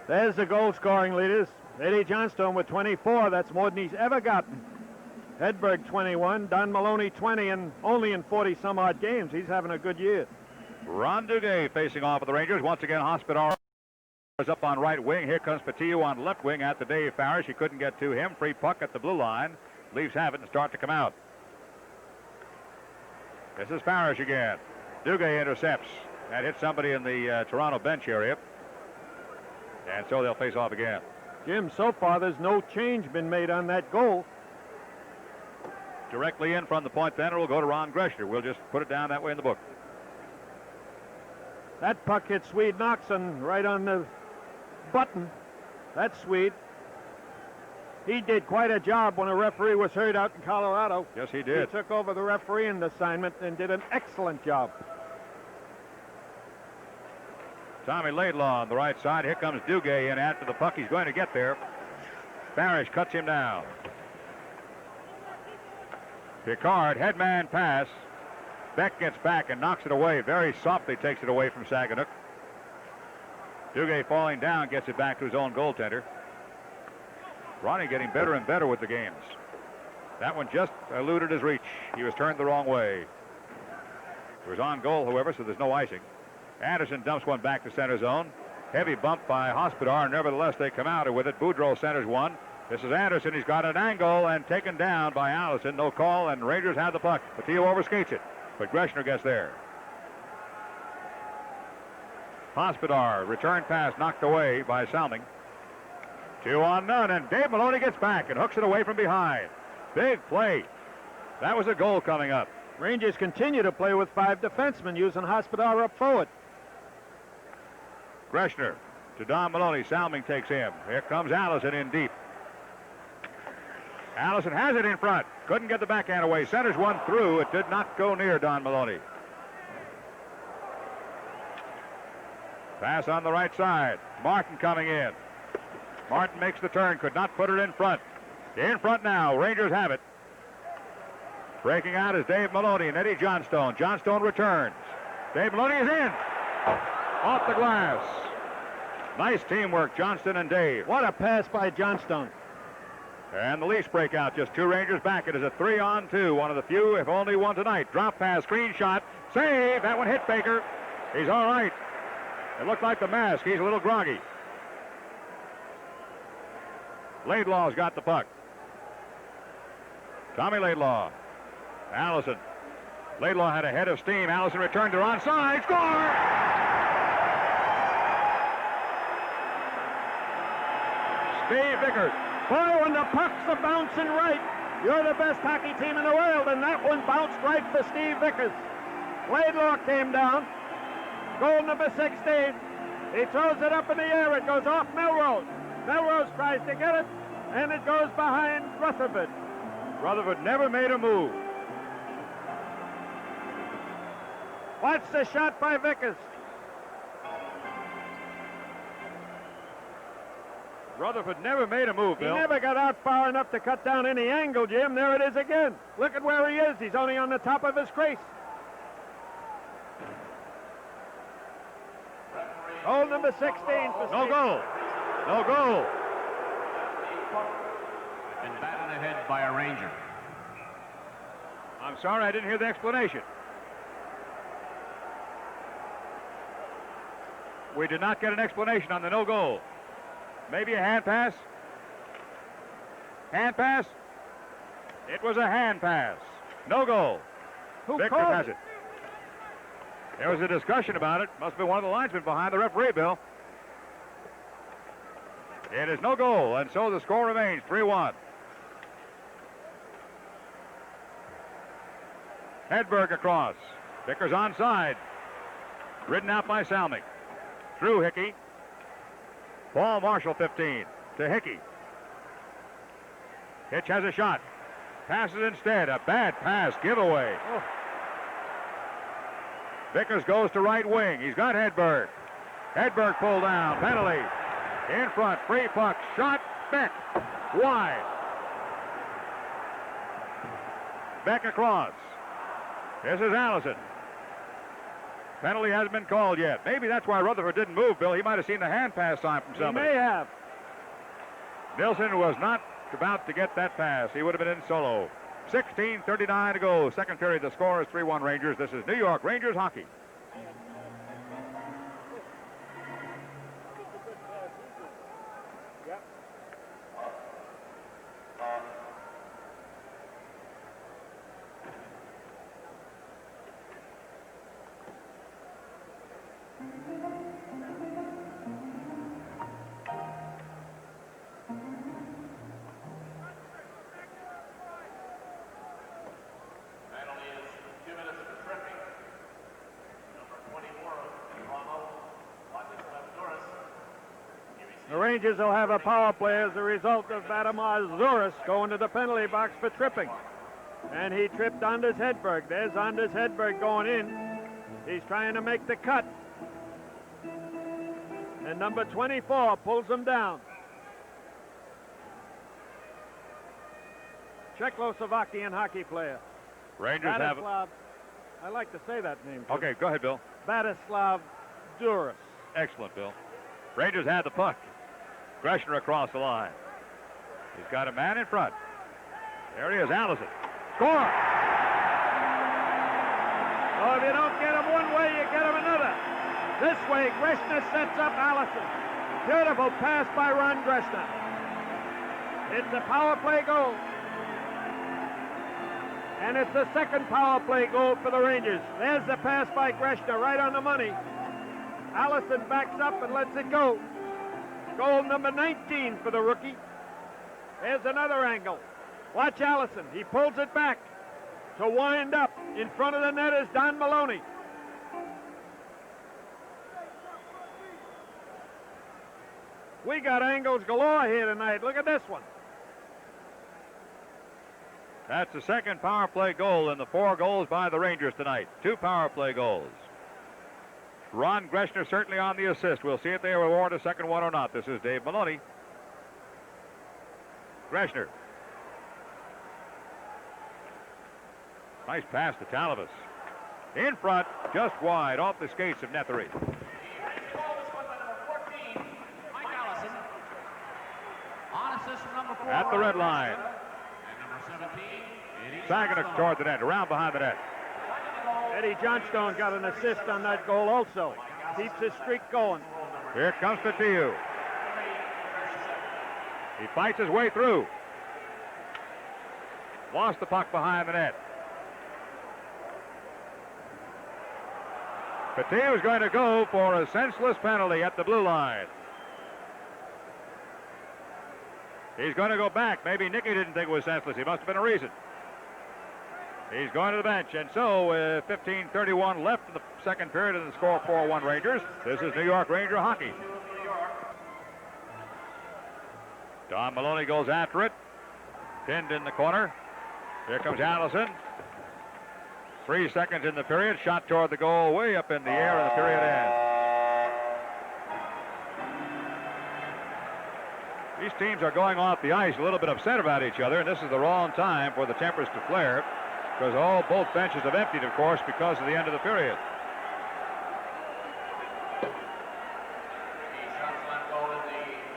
There's the goal-scoring leaders. Eddie Johnstone with 24. That's more than he's ever gotten. Hedberg 21, Don Maloney 20, and only in 40-some-odd games. He's having a good year. Ron Duguay facing off with the Rangers. Once again, Hospodar is up on right wing. Here comes Patillo on left wing at the Dave Farish. He couldn't get to him. Free puck at the blue line. Leafs have it and start to come out. This is Farish again. Duguay intercepts and hits somebody in the Toronto bench area. And so they'll face off again. Jim, so far there's no change been made on that goal. Directly in from the point then, it will go to Ron Greshner. We'll just put it down that way in the book. That puck hit Swede Noxon right on the button. That's Swede. He did quite a job when a referee was hurt out in Colorado. Yes, he did. He took over the refereeing assignment and did an excellent job. Tommy Laidlaw on the right side. Here comes Duguay in after the puck. He's going to get there. Farish cuts him down. Picard, headman pass. Beck gets back and knocks it away. Very softly takes it away from Saginaw. Duguay falling down gets it back to his own goaltender. Ronnie getting better and better with the games. That one just eluded his reach. He was turned the wrong way. It was on goal, however, so there's no icing. Anderson dumps one back to center zone. Heavy bump by Hospodar. Nevertheless, they come out with it. Boudreau centers one. This is Anderson. He's got an angle and taken down by Allison. No call, and Rangers have the puck. Patillo overskates it, but Greshner gets there. Hospodar, return pass knocked away by Salming. 2-on-0, and Dave Maloney gets back and hooks it away from behind. Big play. That was a goal coming up. Rangers continue to play with 5 defensemen using Hospodar up forward. Greshner to Don Maloney. Salming takes him. Here comes Allison in deep. Allison has it in front. Couldn't get the backhand away. Centers one through. It did not go near Don Maloney. Pass on the right side. Martin coming in. Martin makes the turn. Could not put it in front. In front now. Rangers have it. Breaking out is Dave Maloney and Eddie Johnstone. Johnstone returns. Dave Maloney is in. Off the glass. Nice teamwork, Johnston and Dave. What a pass by Johnstone. And the Leafs break out. Just 2 Rangers back. It is a 3-on-2. One of the few, if only one tonight. Drop pass, screen shot. Save. That one hit Baker. He's all right. It looked like the mask. He's a little groggy. Laidlaw's got the puck. Tommy Laidlaw. Allison. Laidlaw had a head of steam. Allison returned to onside. Score! Steve Vickers. Boy, when the puck's a bouncing right, You're the best hockey team in the world, and that one bounced right for Steve Vickers. Laidlaw came down. Goal number 16. He throws it up in the air. It goes off Melrose. Melrose tries to get it, and it goes behind Rutherford. Rutherford never made a move. Watch the shot by Vickers. Rutherford never made a move, Bill. He never got out far enough to cut down any angle, Jim. There it is again. Look at where he is. He's only on the top of his crease. Goal number 16 for No Steve. goal. No goal. And batted ahead by a Ranger. I'm sorry, I didn't hear the explanation. We did not get an explanation on the no goal. Maybe a hand pass? Hand pass? It was a hand pass. No goal. Who Victor called has it? it. There was a discussion about it. Must be one of the linesmen behind the referee, Bill. It is no goal, and so the score remains 3-1. Hedberg across. Vickers onside. Ridden out by Salmick. Through Hickey. Paul Marshall, 15, to Hickey. Hitch has a shot. Passes instead. A bad pass. Giveaway. Oh. Vickers goes to right wing. He's got Hedberg. Hedberg pulled down. Penalty. In front. Free puck. Shot. Beck. Wide. Beck across. This is Allison. Penalty hasn't been called yet. Maybe that's why Rutherford didn't move, Bill. He might have seen the hand pass sign from somebody. He may have. Nilsson was not about to get that pass. He would have been in solo. 16:39 to go. Second period, the score is 3-1 Rangers. This is New York Rangers hockey. The Rangers will have a power play as a result of Vladimir Zuras going to the penalty box for tripping. And he tripped Anders Hedberg. There's Anders Hedberg going in. He's trying to make the cut. And number 24 pulls him down. Czechoslovakian hockey player. Rangers have it. I like to say that name, too. Okay, go ahead, Bill. Vladislav Zuras. Excellent, Bill. Rangers have the puck. Greshner across the line. He's got a man in front. There he is, Allison. Score! Oh, if you don't get him one way, you get him another. This way, Greshner sets up Allison. Beautiful pass by Ron Greshner. It's a power play goal. And it's the second power play goal for the Rangers. There's the pass by Greshner, right on the money. Allison backs up and lets it go. Goal number 19 for the rookie. There's another angle. Watch Allison. He pulls it back to wind up. In front of the net is Don Maloney. We got angles galore here tonight. Look at this one. That's the second power play goal in the 4 goals by the Rangers tonight. 2 power play goals. Ron Greshner certainly on the assist. We'll see if they award a second one or not. This is Dave Maloney. Greshner. Nice pass to Talavas. In front, just wide, off the skates of Nethery. At the red line. Saginaw toward the net, around behind the net. Eddie Johnstone got an assist on that goal also. Keeps his streak going. Here comes Fatiu. He fights his way through. Lost the puck behind the net. Fatiu is going to go for a senseless penalty at the blue line. He's going to go back. Maybe Nicky didn't think it was senseless. He must have been a reason. He's going to the bench. And so, 15:31 left in the second period and the score 4-1 Rangers. This is New York Ranger hockey. Don Maloney goes after it. Pinned in the corner. Here comes Allison. 3 seconds in the period. Shot toward the goal way up in the air, and the period ends. These teams are going off the ice a little bit upset about each other, and this is the wrong time for the tempers to flare, because both benches have emptied, of course, because of the end of the period.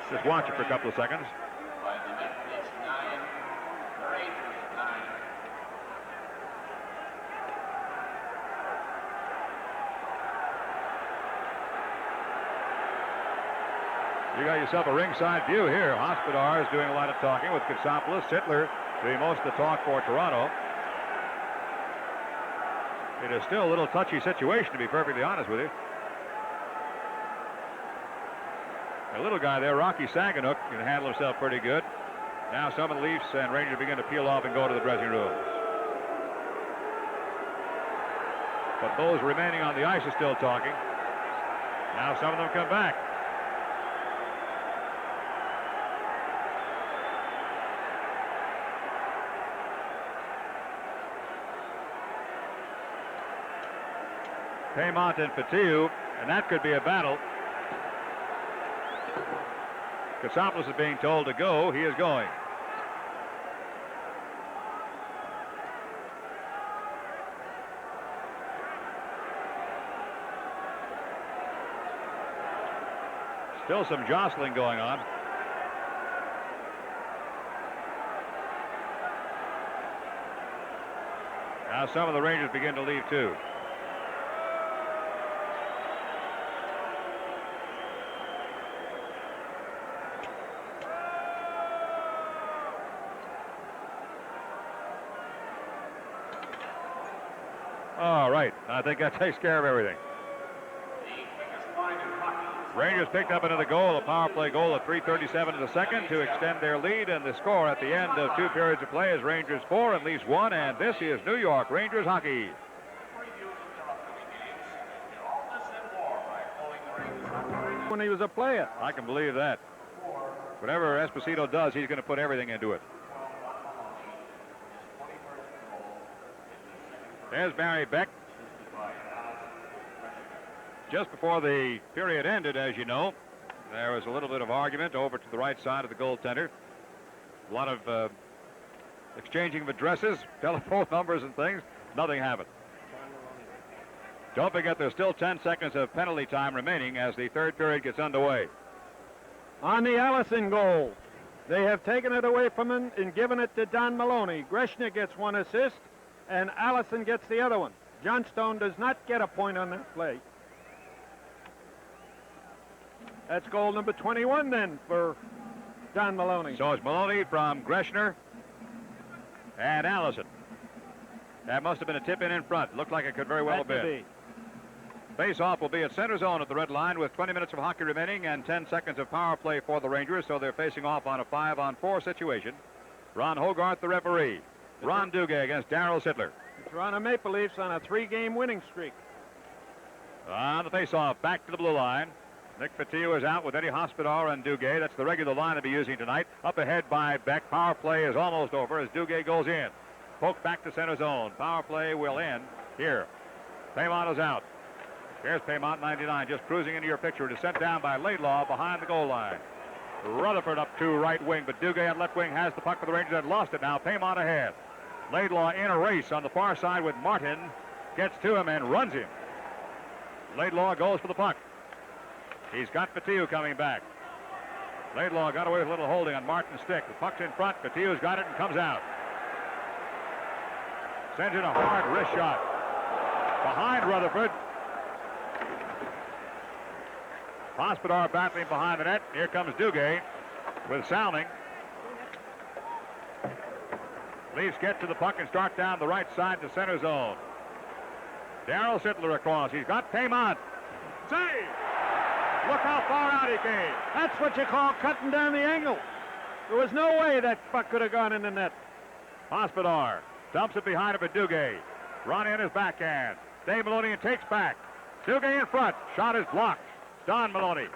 Just watch it for a couple of seconds. You got yourself a ringside view here. Hospodar is doing a lot of talking with Katsopoulos. Sittler doing most of the talk for Toronto. It is still a little touchy situation, to be perfectly honest with you. A little guy there, Rocky Saganook, can handle himself pretty good. Now some of the Leafs and Rangers begin to peel off and go to the dressing rooms. But those remaining on the ice are still talking. Now some of them come back. Paymont and Fatiou, and that could be a battle. Katsopoulos is being told to go. He is going. Still some jostling going on. Now some of the Rangers begin to leave too. All right, I think that takes care of everything. Rangers picked up another goal, a power play goal at 3:37 in the second to extend their lead, and the score at the end of 2 periods of play is Rangers 4 and Leafs 1, and this is New York Rangers hockey. When he was a player. I can believe that. Whatever Esposito does, he's going to put everything into it. There's Barry Beck. Just before the period ended, as you know, there was a little bit of argument over to the right side of the goaltender. A lot of exchanging of addresses, telephone numbers and things. Nothing happened. Don't forget, there's still 10 seconds of penalty time remaining as the third period gets underway. On the Allison goal, they have taken it away from him and given it to Don Maloney. Greshner gets 1 assist, and Allison gets the other one. Johnstone does not get a point on that play. That's goal number 21 then for Don Maloney. So it's Maloney from Greshner and Allison. That must have been a tip in front. Looked like it could very well have been. Face-off will be at center zone at the red line with 20 minutes of hockey remaining and 10 seconds of power play for the Rangers, so they're facing off on a 5-on-4 situation. Ron Hogarth, the referee. Ron Duguay against Darryl Sittler. The Toronto Maple Leafs on a 3-game winning streak. On the face-off, back to the blue line. Nick Fatiou is out with Eddie Hospodar and Duguay. That's the regular line they'll be using tonight. Up ahead by Beck. Power play is almost over as Duguay goes in. Poke back to center zone. Power play will end here. Paymont is out. Here's Paymont, 99, just cruising into your picture. It is sent down by Laidlaw behind the goal line. Rutherford up to right wing, but Duguay at left wing has the puck for the Rangers and lost it now. Paymont ahead. Laidlaw in a race on the far side with Martin. Gets to him and runs him. Laidlaw goes for the puck. He's got Fatiou coming back. Laidlaw got away with a little holding on Martin's stick. The puck's in front. Fatiou's got it and comes out. Sends in a hard wrist shot. Behind Rutherford. Hospodar battling behind the net. Here comes Duguay with Salming. Leafs get to the puck and start down the right side to center zone. Darryl Sittler across. He's got Paymont. Save! Look how far out he came. That's what you call cutting down the angle. There was no way that puck could have gone in the net. Hospodar dumps it behind him at Duguay. Run in his backhand. Dave Maloney and takes back. Duguay in front. Shot is blocked. Don Maloney.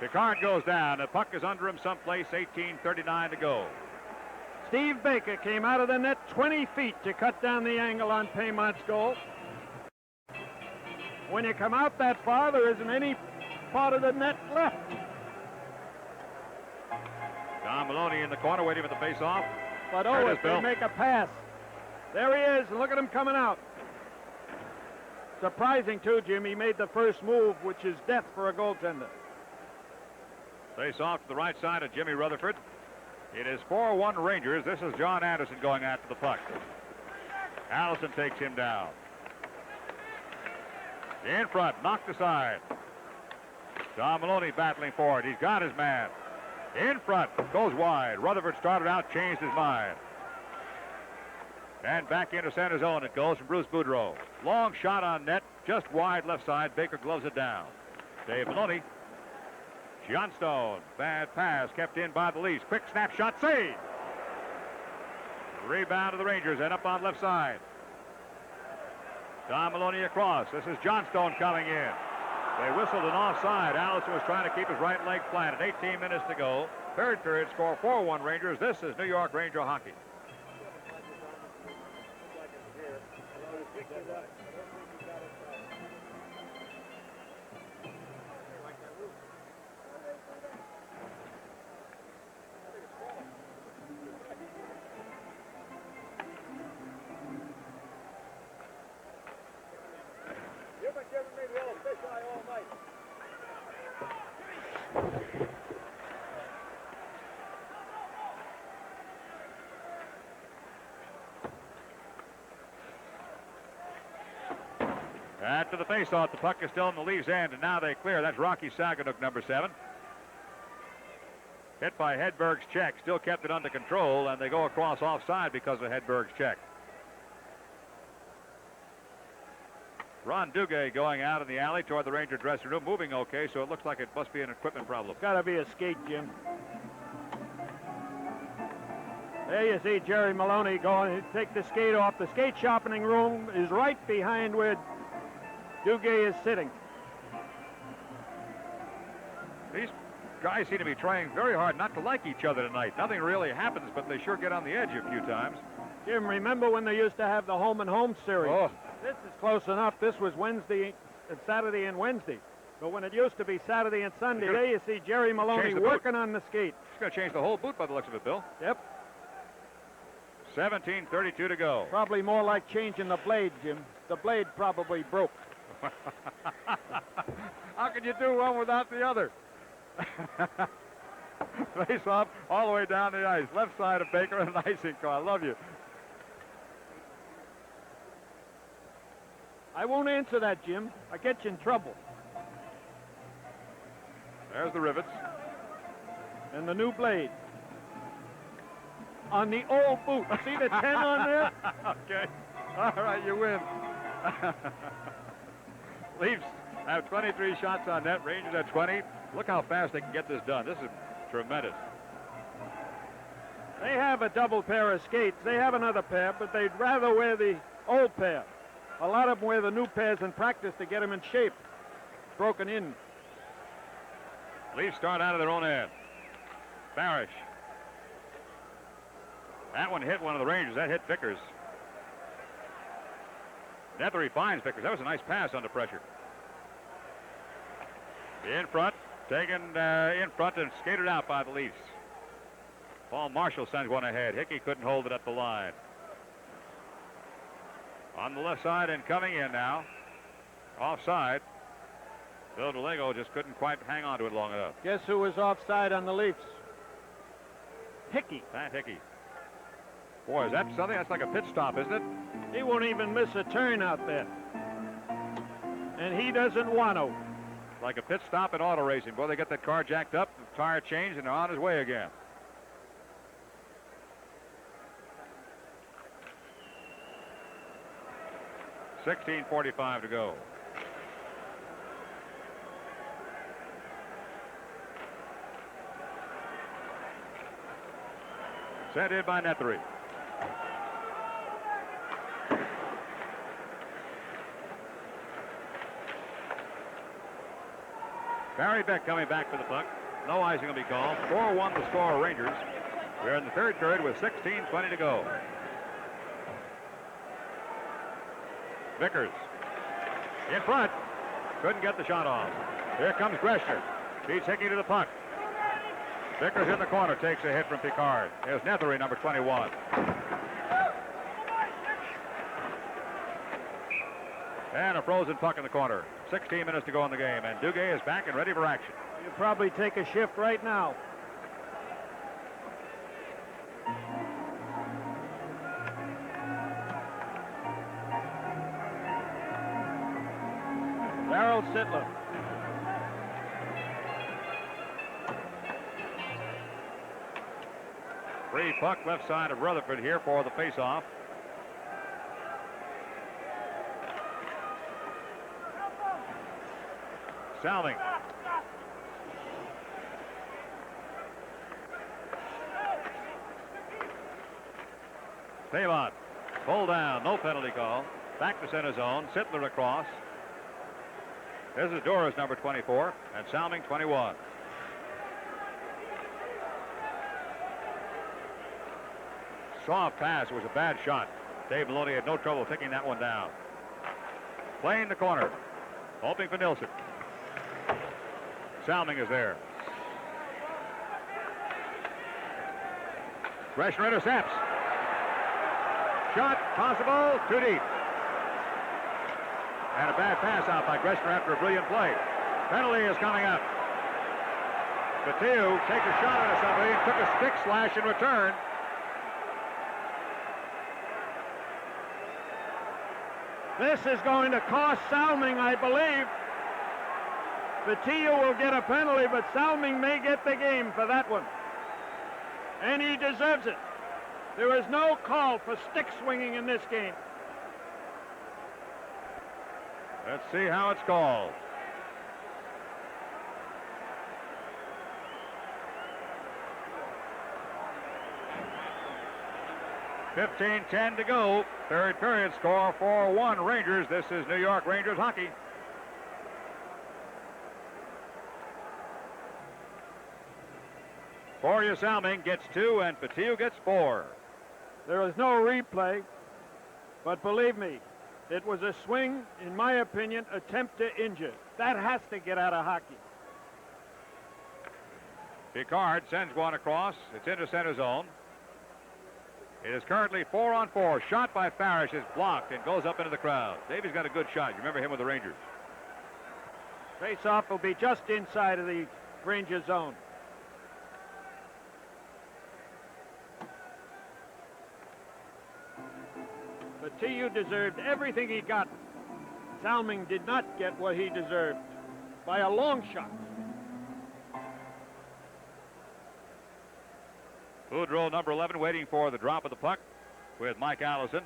Picard goes down. The puck is under him someplace. 18:39 to go. Steve Baker came out of the net 20 feet to cut down the angle on Paymont's goal. When you come out that far, there isn't any part of the net left. Don Maloney in the corner waiting for the face-off. But There it is, they Bill. make a pass. There he is. Look at him coming out. Surprising, too, Jim. He made the first move, which is death for a goaltender. Face-off to the right side of Jimmy Rutherford. It is 4-1 Rangers. This is John Anderson going after the puck. Allison takes him down. In front, knocked aside. Don Maloney battling for it. He's got his man. In front, goes wide. Rutherford started out, changed his mind. And back into center zone it goes from Bruce Boudreau. Long shot on net, just wide left side. Baker gloves it down. Dave Maloney. Johnstone, bad pass, kept in by the Leafs. Quick snapshot, save. Rebound to the Rangers and up on left side. Don Maloney across. This is Johnstone coming in. They whistled an offside. Allison was trying to keep his right leg planted. 18 minutes to go. Third period, score 4-1 Rangers. This is New York Ranger hockey. After the face-off, the puck is still in the Leafs' end, and now they clear. That's Rocky Saganuk, number 7. Hit by Hedberg's check. Still kept it under control, and they go across offside because of Hedberg's check. Ron Duguay going out in the alley toward the Ranger dressing room. Moving okay, so it looks like it must be an equipment problem. Got to be a skate, Jim. There you see Jerry Maloney going to take the skate off. The skate sharpening room is right behind where Duguay is sitting. These guys seem to be trying very hard not to like each other tonight. Nothing really happens, but they sure get on the edge a few times. Jim, remember when they used to have the home and home series? Oh. This is close enough. This was Saturday and Wednesday. But when it used to be Saturday and Sunday, there you see Jerry Maloney working on the skate. He's going to change the whole boot by the looks of it, Bill. Yep. 17:32 to go. Probably more like changing the blade, Jim. The blade probably broke. How can you do one without the other? Face off all the way down the ice. Left side of Baker and an icing car. I love you. I won't answer that, Jim. I get you in trouble. There's the rivets. And the new blade. On the old boot. See the 10 on there? Okay. All right, you win. Leafs have 23 shots on net. Rangers have 20. Look how fast they can get this done. This is tremendous. They have a double pair of skates. They have another pair, but they'd rather wear the old pair. A lot of them wear the new pairs in practice to get them in shape. Broken in. Leafs start out of their own end. Barish. That one hit one of the Rangers. That hit Vickers. Nethery finds Vickers. That was a nice pass under pressure. In front. Taken in front and skated out by the Leafs. Paul Marshall sends one ahead. Hickey couldn't hold it up the line. On the left side and coming in now. Offside. Bill DeLego just couldn't quite hang on to it long enough. Guess who was offside on the Leafs? Hickey. Pat Hickey. Boy, is that something? That's like a pit stop, isn't it? He won't even miss a turn out there. And he doesn't want to. Like a pit stop in auto racing. Boy, they get that car jacked up, the tire changed, and they're on his way again. .45 to go. Sent in by Nethery. Barry Beck coming back for the puck. No icing will be called. 4-1 the score, Rangers. We're in the third period with 16:20 to go. Vickers in front. Couldn't get the shot off. Here comes Greshner. He's taking to the puck. Vickers in the corner takes a hit from Picard. Here's Nethery, number 21. And a frozen puck in the corner. 16 minutes to go in the game, and Duguay is back and ready for action. You probably take a shift right now. Darryl Sittler. Free puck left side of Rutherford here for the faceoff. Salving. Tavon. Pulled down. No penalty call. Back to center zone. Sittler across. This is Doris, number 24, and Salming, 21. Soft pass. It was a bad shot. Dave Maloney had no trouble taking that one down. Playing the corner. Hoping for Nilsson. Salming is there. Greshner intercepts. Shot possible. Too deep. And a bad pass out by Greshner after a brilliant play. Penalty is coming up. Batiu takes a shot at somebody and took a stick slash in return. This is going to cost Salming, I believe. Batiu will get a penalty, but Salming may get the game for that one. And he deserves it. There is no call for stick swinging in this game. Let's see how it's called. .15-10 to go. Third period score 4-1 Rangers. This is New York Rangers hockey. Borja Salming gets 2 and Batiu gets 4. There is no replay, but believe me, it was a swing, in my opinion, attempt to injure. That has to get out of hockey. Picard sends one across. It's into center zone. It is currently 4-on-4. Shot by Farish is blocked and goes up into the crowd. Davy's got a good shot. You remember him with the Rangers. Face-off will be just inside of the Ranger zone. Batiu deserved everything he got. Salming did not get what he deserved by a long shot. Boudreau, number 11, waiting for the drop of the puck with Mike Allison.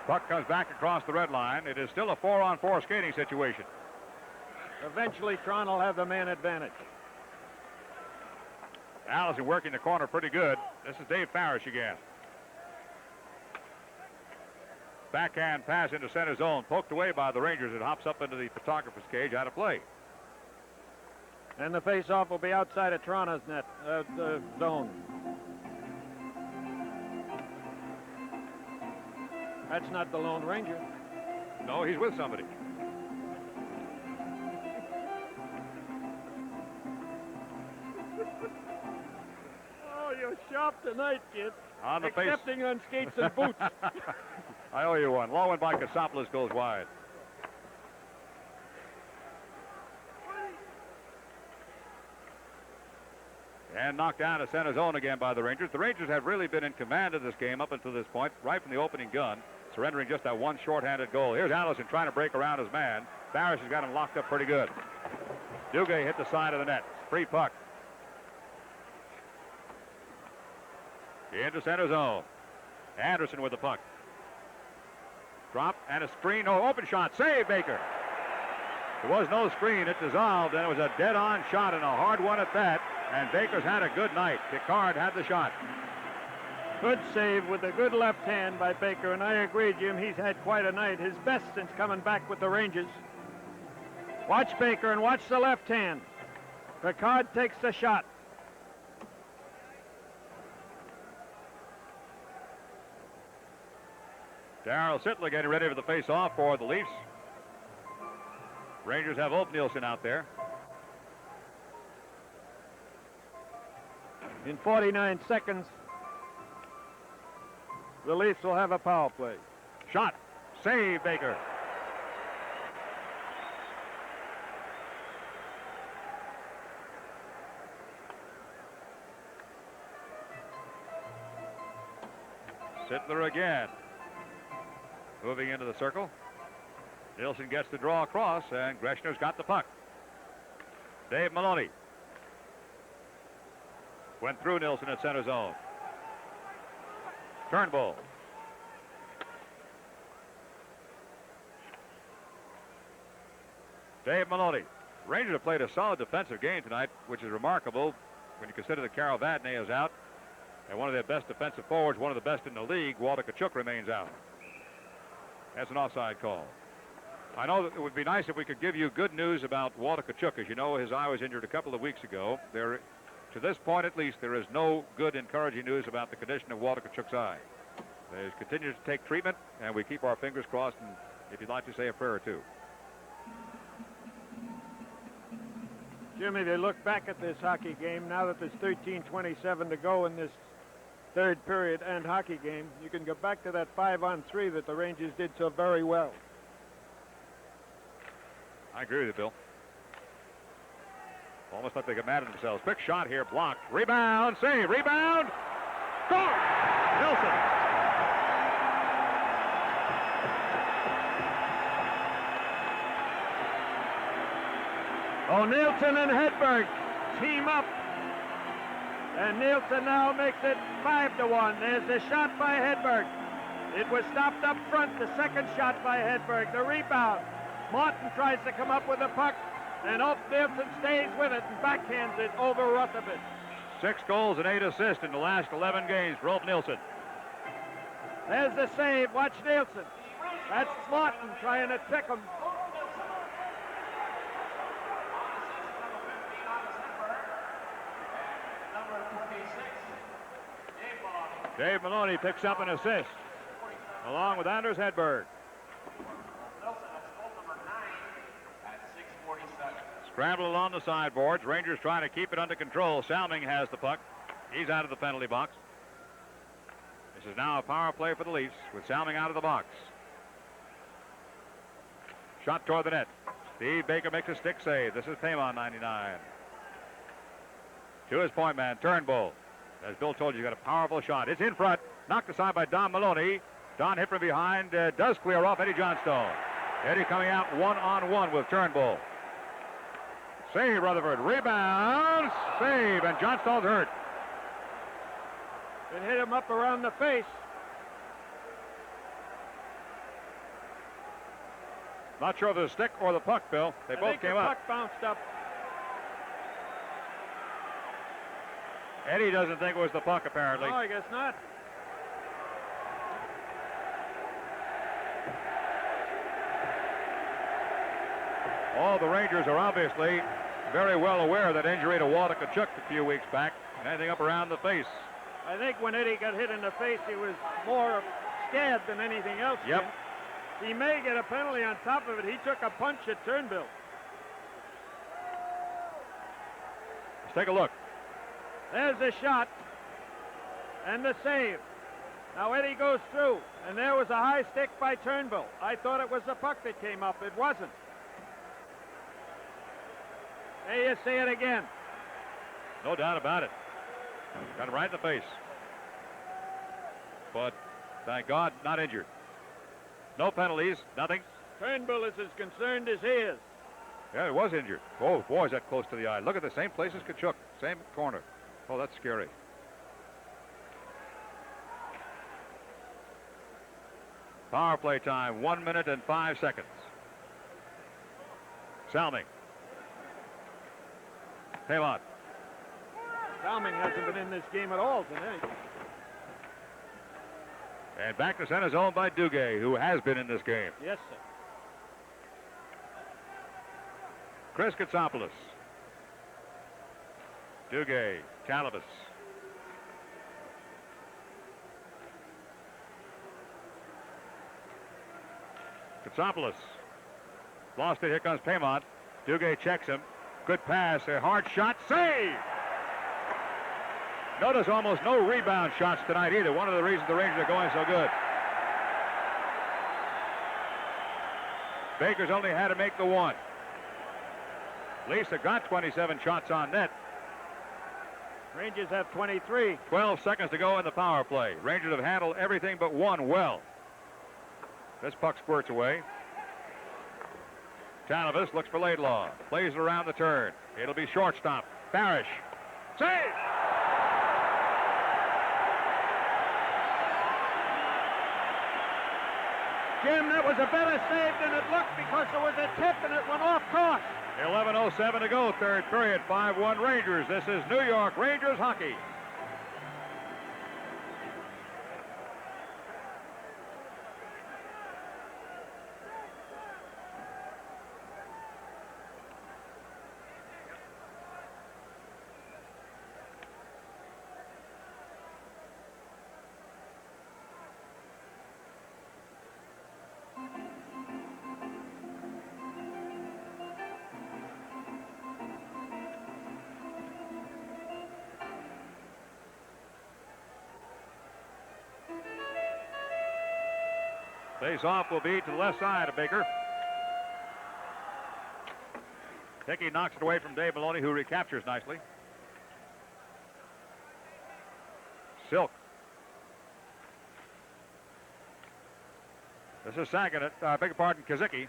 Puck comes back across the red line. It is still a 4-on-4 skating situation. Eventually, Tron will have the man advantage. Allison working the corner pretty good. This is Dave Farish again. Backhand pass into center zone. Poked away by the Rangers. It hops up into the photographer's cage. Out of play. And the face-off will be outside of Toronto's net, the zone. That's not the Lone Ranger. No, he's with somebody. Oh, you're sharp tonight, kid. On the face. Excepting on skates and boots. I owe you one. Low one by Kasopoulos goes wide. And knocked down to center zone again by the Rangers. The Rangers have really been in command of this game up until this point, right from the opening gun, surrendering just that one shorthanded goal. Here's Allison trying to break around his man. Farish has got him locked up pretty good. Duguay hit the side of the net. Free puck. Into center zone. Anderson with the puck. Drop and a screen. Oh, open shot. Save, Baker. There was no screen. It dissolved, and it was a dead-on shot and a hard one at that. And Baker's had a good night. Picard had the shot. Good save with a good left hand by Baker, and I agree, Jim, he's had quite a night. His best since coming back with the Rangers. Watch Baker and watch the left hand. Picard takes the shot. Darryl Sittler getting ready for the face-off for the Leafs. Rangers have Ulf Nilsson out there. In 49 seconds, the Leafs will have a power play. Shot. Save, Baker. Sittler again. Moving into the circle. Nilsson gets the draw across, and Greshner's got the puck. Dave Maloney. Went through Nilsson at center zone. Turnbull. Dave Maloney. Rangers have played a solid defensive game tonight, which is remarkable when you consider that Carol Vadnais is out. And one of their best defensive forwards, one of the best in the league, Walter Tkachuk, remains out. That's an offside call. I know that it would be nice if we could give you good news about Walter Tkachuk. As you know, his eye was injured a couple of weeks ago. To this point, at least, there is no good, encouraging news about the condition of Walter Tkachuk's eye. They continue to take treatment, and we keep our fingers crossed, and if you'd like to say a prayer or two. Jimmy, they look back at this hockey game, now that there's 13:27 to go in this third period and hockey game, you can go back to that 5-on-3 that the Rangers did so very well. I agree with you, Bill. Almost like they got mad at themselves. Quick shot here, blocked. Rebound, save, rebound. Score! Nilsson. Oh, Nilsson and Hedberg team up. And Nilsson now makes it 5-1. There's a shot by Hedberg. It was stopped up front. The second shot by Hedberg. The rebound. Martin tries to come up with the puck, and Ulf Nilsson stays with it and backhands it over Rutherford. 6 goals and 8 assists in the last 11 games for Ulf Nilsson. There's the save. Watch Nilsson. That's Martin trying to trick him. Dave Maloney picks up an assist, along with Anders Hedberg. Scramble along the sideboards. Rangers trying to keep it under control. Salming has the puck. He's out of the penalty box. This is now a power play for the Leafs with Salming out of the box. Shot toward the net. Steve Baker makes a stick save. This is Paymon, 99. To his point man, Turnbull. As Bill told you, he's got a powerful shot. It's in front. Knocked aside by Don Maloney. Don hit from behind. Does clear off Eddie Johnstone. Eddie coming out one-on-one with Turnbull. Save, Rutherford. Rebound. Save, and Johnstone's hurt. It hit him up around the face. Not sure of the stick or the puck, Bill. They both came up. The puck bounced up. Eddie doesn't think it was the puck, apparently. Oh, I guess not. All the Rangers are obviously very well aware of that injury to Walter Tkachuk a few weeks back. Anything up around the face. I think when Eddie got hit in the face, he was more scared than anything else. Yep. He may get a penalty on top of it. He took a punch at Turnbull. Let's take a look. There's the shot and the save. Now Eddie goes through, and there was a high stick by Turnbull. I thought it was the puck that came up. It wasn't. There you see it again. No doubt about it. Got him right in the face. But thank God, not injured. No penalties, nothing. Turnbull is as concerned as he is. Yeah, he was injured. Oh, boy, is that close to the eye. Look at the same place as Tkachuk, same corner. Oh, that's scary. Power play time, 1 minute and 5 seconds. Salming. Paymont. Salming hasn't been in this game at all tonight. And back to center zone by Duguay, who has been in this game. Yes, sir. Chris Katsopoulos. Duguay. Talibas. Katsopoulos. Lost it. Here comes Paymont. Duguay checks him. Good pass. A hard shot. Save! Notice almost no rebound shots tonight either. One of the reasons the Rangers are going so good. Baker's only had to make the one. Lisa got 27 shots on net. Rangers have 23. 12 seconds to go in the power play. Rangers have handled everything but one well. This puck squirts away. Talibas looks for Laidlaw. Plays it around the turn. It'll be shortstop. Parrish. Save! Jim, that was a better save than it looked because there was a tip and it went off course. 11:07 to go, third period. 5-1 Rangers. This is New York Rangers hockey. Face-off will be to the left side of Baker. Hickey knocks it away from Dave Maloney, who recaptures nicely. Silk. This is Sagan, beg your pardon, Kazicki.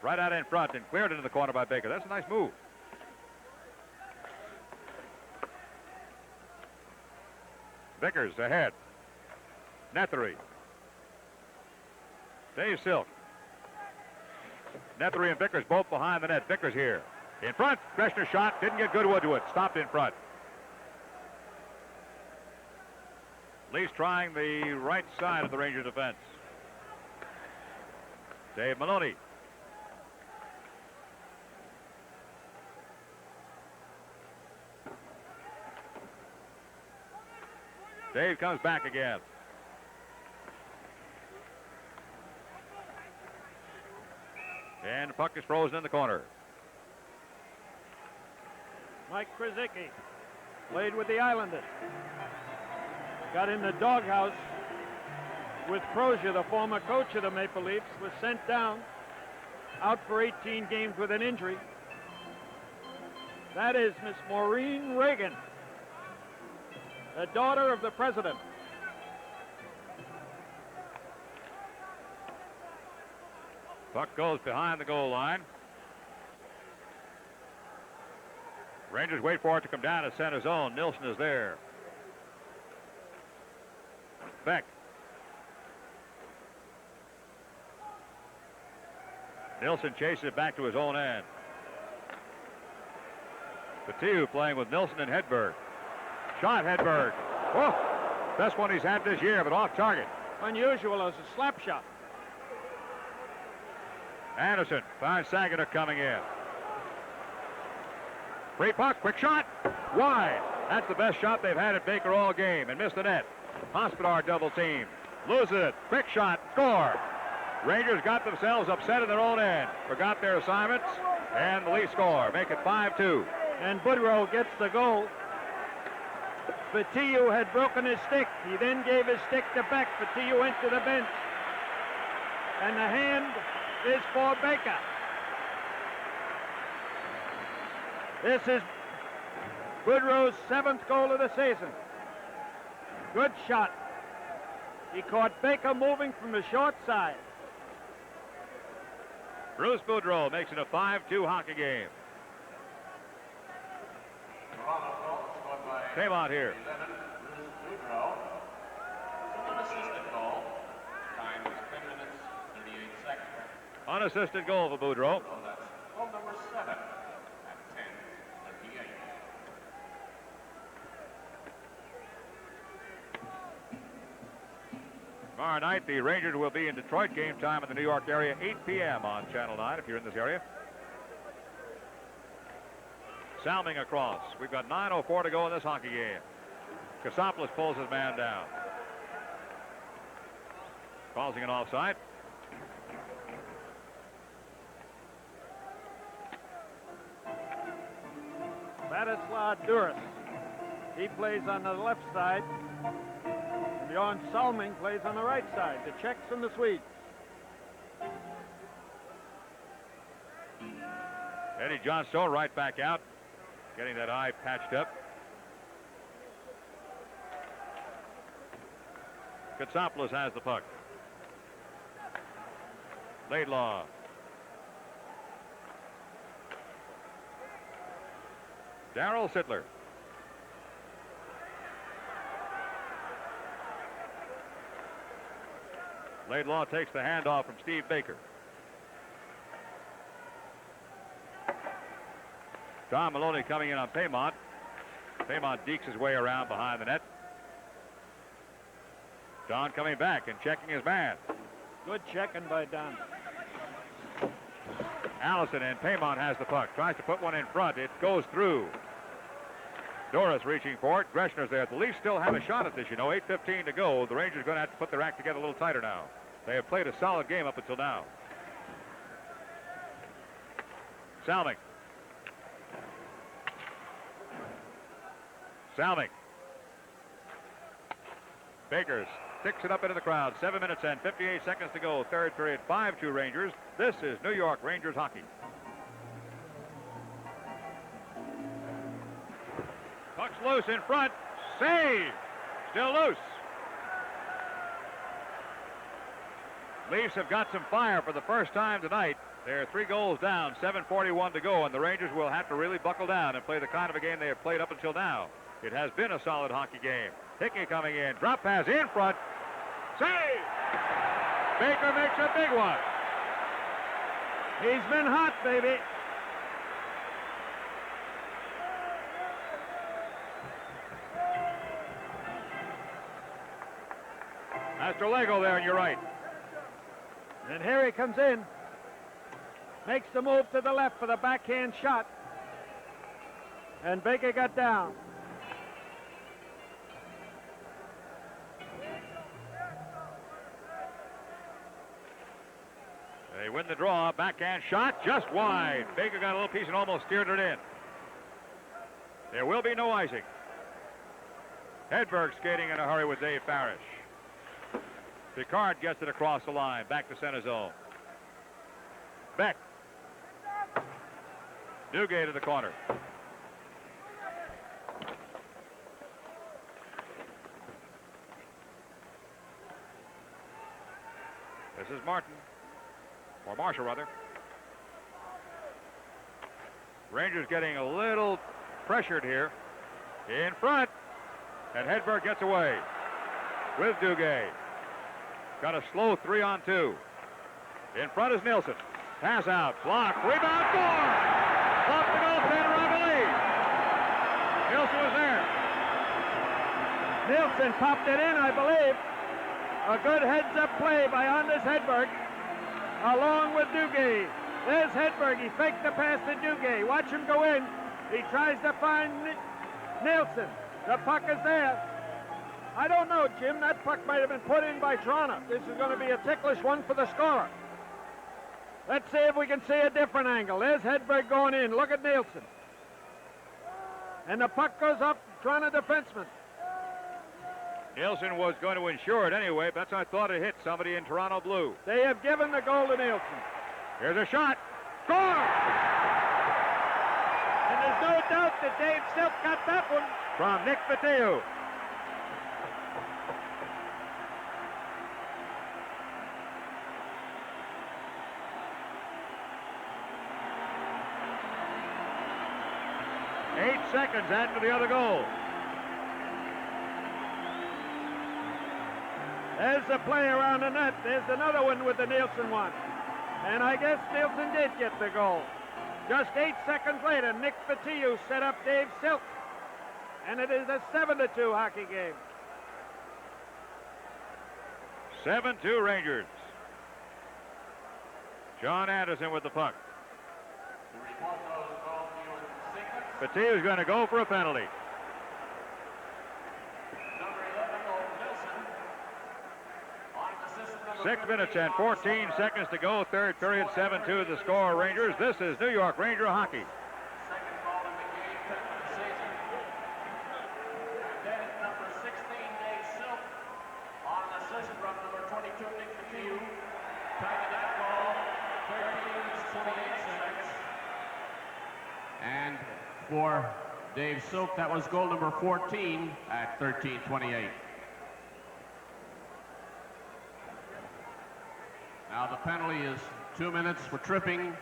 Right out in front and cleared into the corner by Baker. That's a nice move. Vickers ahead. Nethery. Dave Silk. Nethery and Vickers both behind the net. Vickers here. In front. Greshner shot. Didn't get Goodwood to it. Stopped in front. Least trying the right side of the Ranger defense. Dave Maloney. Dave comes back again. And the puck is frozen in the corner. Mike Krasicki played with the Islanders. Got in the doghouse with Crozier, the former coach of the Maple Leafs, was sent down, out for 18 games with an injury. That is Miss Maureen Reagan, the daughter of the president. Puck goes behind the goal line. Rangers wait for it to come down to center zone. Nilsson is there. Beck. Nilsson chases it back to his own end. Patiu playing with Nilsson and Hedberg. Shot Hedberg. Oh, best one he's had this year, but off target. Unusual as a slap shot. Anderson finds Saginaw coming in. Free puck, quick shot, wide. That's the best shot they've had at Baker all game and missed the net. Hospodar double team. Loses it, quick shot, score. Rangers got themselves upset in their own end. Forgot their assignments, and the Leafs score. Make it 5-2. And Boudreau gets the goal. Patiu had broken his stick. He then gave his stick to Beck. Patiu went to the bench. And the hand is for Baker. This is Boudreau's 7th goal of the season. Good shot. He caught Baker moving from the short side. Bruce Boudreau makes it a 5-2 hockey game. Came out here. Unassisted goal for Boudreau. Goal number 7 at 10:28. Tomorrow night, the Rangers will be in Detroit. Game time in the New York area, 8 p.m. on Channel 9 if you're in this area. Salming across. We've got 9:04 to go in this hockey game. Kasopoulos pulls his man down. Causing an offside. Vladislav Duras. He plays on the left side. Bjorn Salming plays on the right side. The Czechs and the Swedes. Eddie Johnstone right back out, getting that eye patched up. Katsopoulos has the puck. Laidlaw. Darryl Sittler. Laidlaw takes the handoff from Steve Baker. Tom Maloney coming in on Paymont. Paymont dekes his way around behind the net. Don coming back and checking his man. Good checking by Don. Allison, and Paymont has the puck. Tries to put one in front. It goes through. Doris reaching for it. Greshner's there. The Leafs still have a shot at this, you know. 8:15 to go. The Rangers are going to have to put their act together a little tighter now. They have played a solid game up until now. Salming. Salming. Bakers sticks it up into the crowd. 7 minutes and 58 seconds to go. Third period, 5-2 Rangers. This is New York Rangers hockey. Puck's loose in front. Save. Still loose. Leafs have got some fire for the first time tonight. They're 3 goals down, 7:41 to go, and the Rangers will have to really buckle down and play the kind of a game they have played up until now. It has been a solid hockey game. Hickey coming in. Drop pass in front. Save! Baker makes a big one. He's been hot, baby. Astrolego there on your right. And here he comes in. Makes the move to the left for the backhand shot. And Baker got down. They win the draw. Backhand shot just wide. Baker got a little piece and almost steered it in. There will be no icing. Hedberg skating in a hurry with Dave Parrish. Picard gets it across the line. Back to center zone. Beck. Duguay to the corner. This is Martin. Or Marshall, rather. Rangers getting a little pressured here. In front. And Hedberg gets away. With Duguay. Got a slow 3-on-2. In front is Nilsson. Pass out. Block. Rebound. Score! Off the goaltender, I believe. Nilsson was there. Nilsson popped it in, I believe. A good heads-up play by Anders Hedberg, along with Duguay. There's Hedberg. He faked the pass to Duguay. Watch him go in. He tries to find Nilsson. The puck is there. I don't know, Jim. That puck might have been put in by Toronto. This is going to be a ticklish one for the scorer. Let's see if we can see a different angle. There's Hedberg going in. Look at Nilsson. And the puck goes up Toronto defenseman. Nilsson was going to insure it anyway, but that's what I thought it hit somebody in Toronto blue. They have given the goal to Nilsson. Here's a shot. Score! And there's no doubt that Dave Silk got that one. From Nick Mateu. Eight seconds after the other goal. There's the play around the net. There's another one with the Nilsson one. And I guess Nilsson did get the goal. Just 8 seconds later, Nick Fatiou set up Dave Silk. And it is a 7-2 hockey game. 7-2 Rangers. John Anderson with the puck. Fatiou's going to go for a penalty. Number 11, Ulf Nilsson. 6 minutes and 14 seconds to go. Third period, 7-2 the score, Rangers. This is New York Ranger hockey. Second goal in the game, 10th of the season. And then number 16, Dave Silk, on an assist from number 22, Nick Fatiou. Time of that goal, 13 minutes, 28 seconds. And for Dave Silk, that was goal number 14 at 13:28. Now the penalty is 2 minutes for tripping.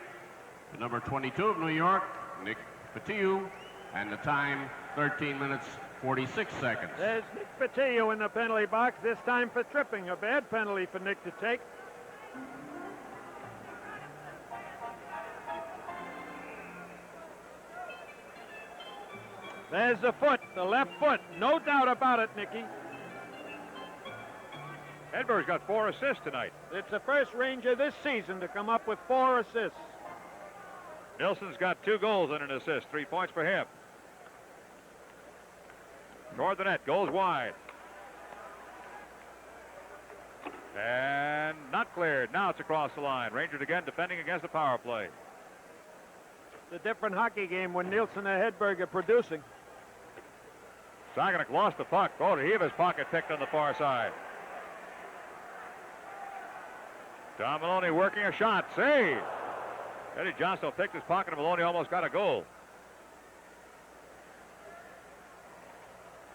The number 22 of New York, Nick Fatiou, and the time 13 minutes 46 seconds. There's Nick Fatiou in the penalty box, this time for tripping. A bad penalty for Nick to take. There's the foot, the left foot. No doubt about it, Nicky. Hedberg's got 4 assists tonight. It's the first Ranger this season to come up with 4 assists. Nilsson's got 2 goals and an assist. 3 points for him. Toward the net, goes wide. And not cleared. Now it's across the line. Rangers again defending against the power play. It's a different hockey game when Nilsson and Hedberg are producing. Saganuk lost the puck. Oh, did he have his pocket picked on the far side? Tom Maloney working a shot. Save. Eddie Johnstone picked his pocket and Maloney almost got a goal.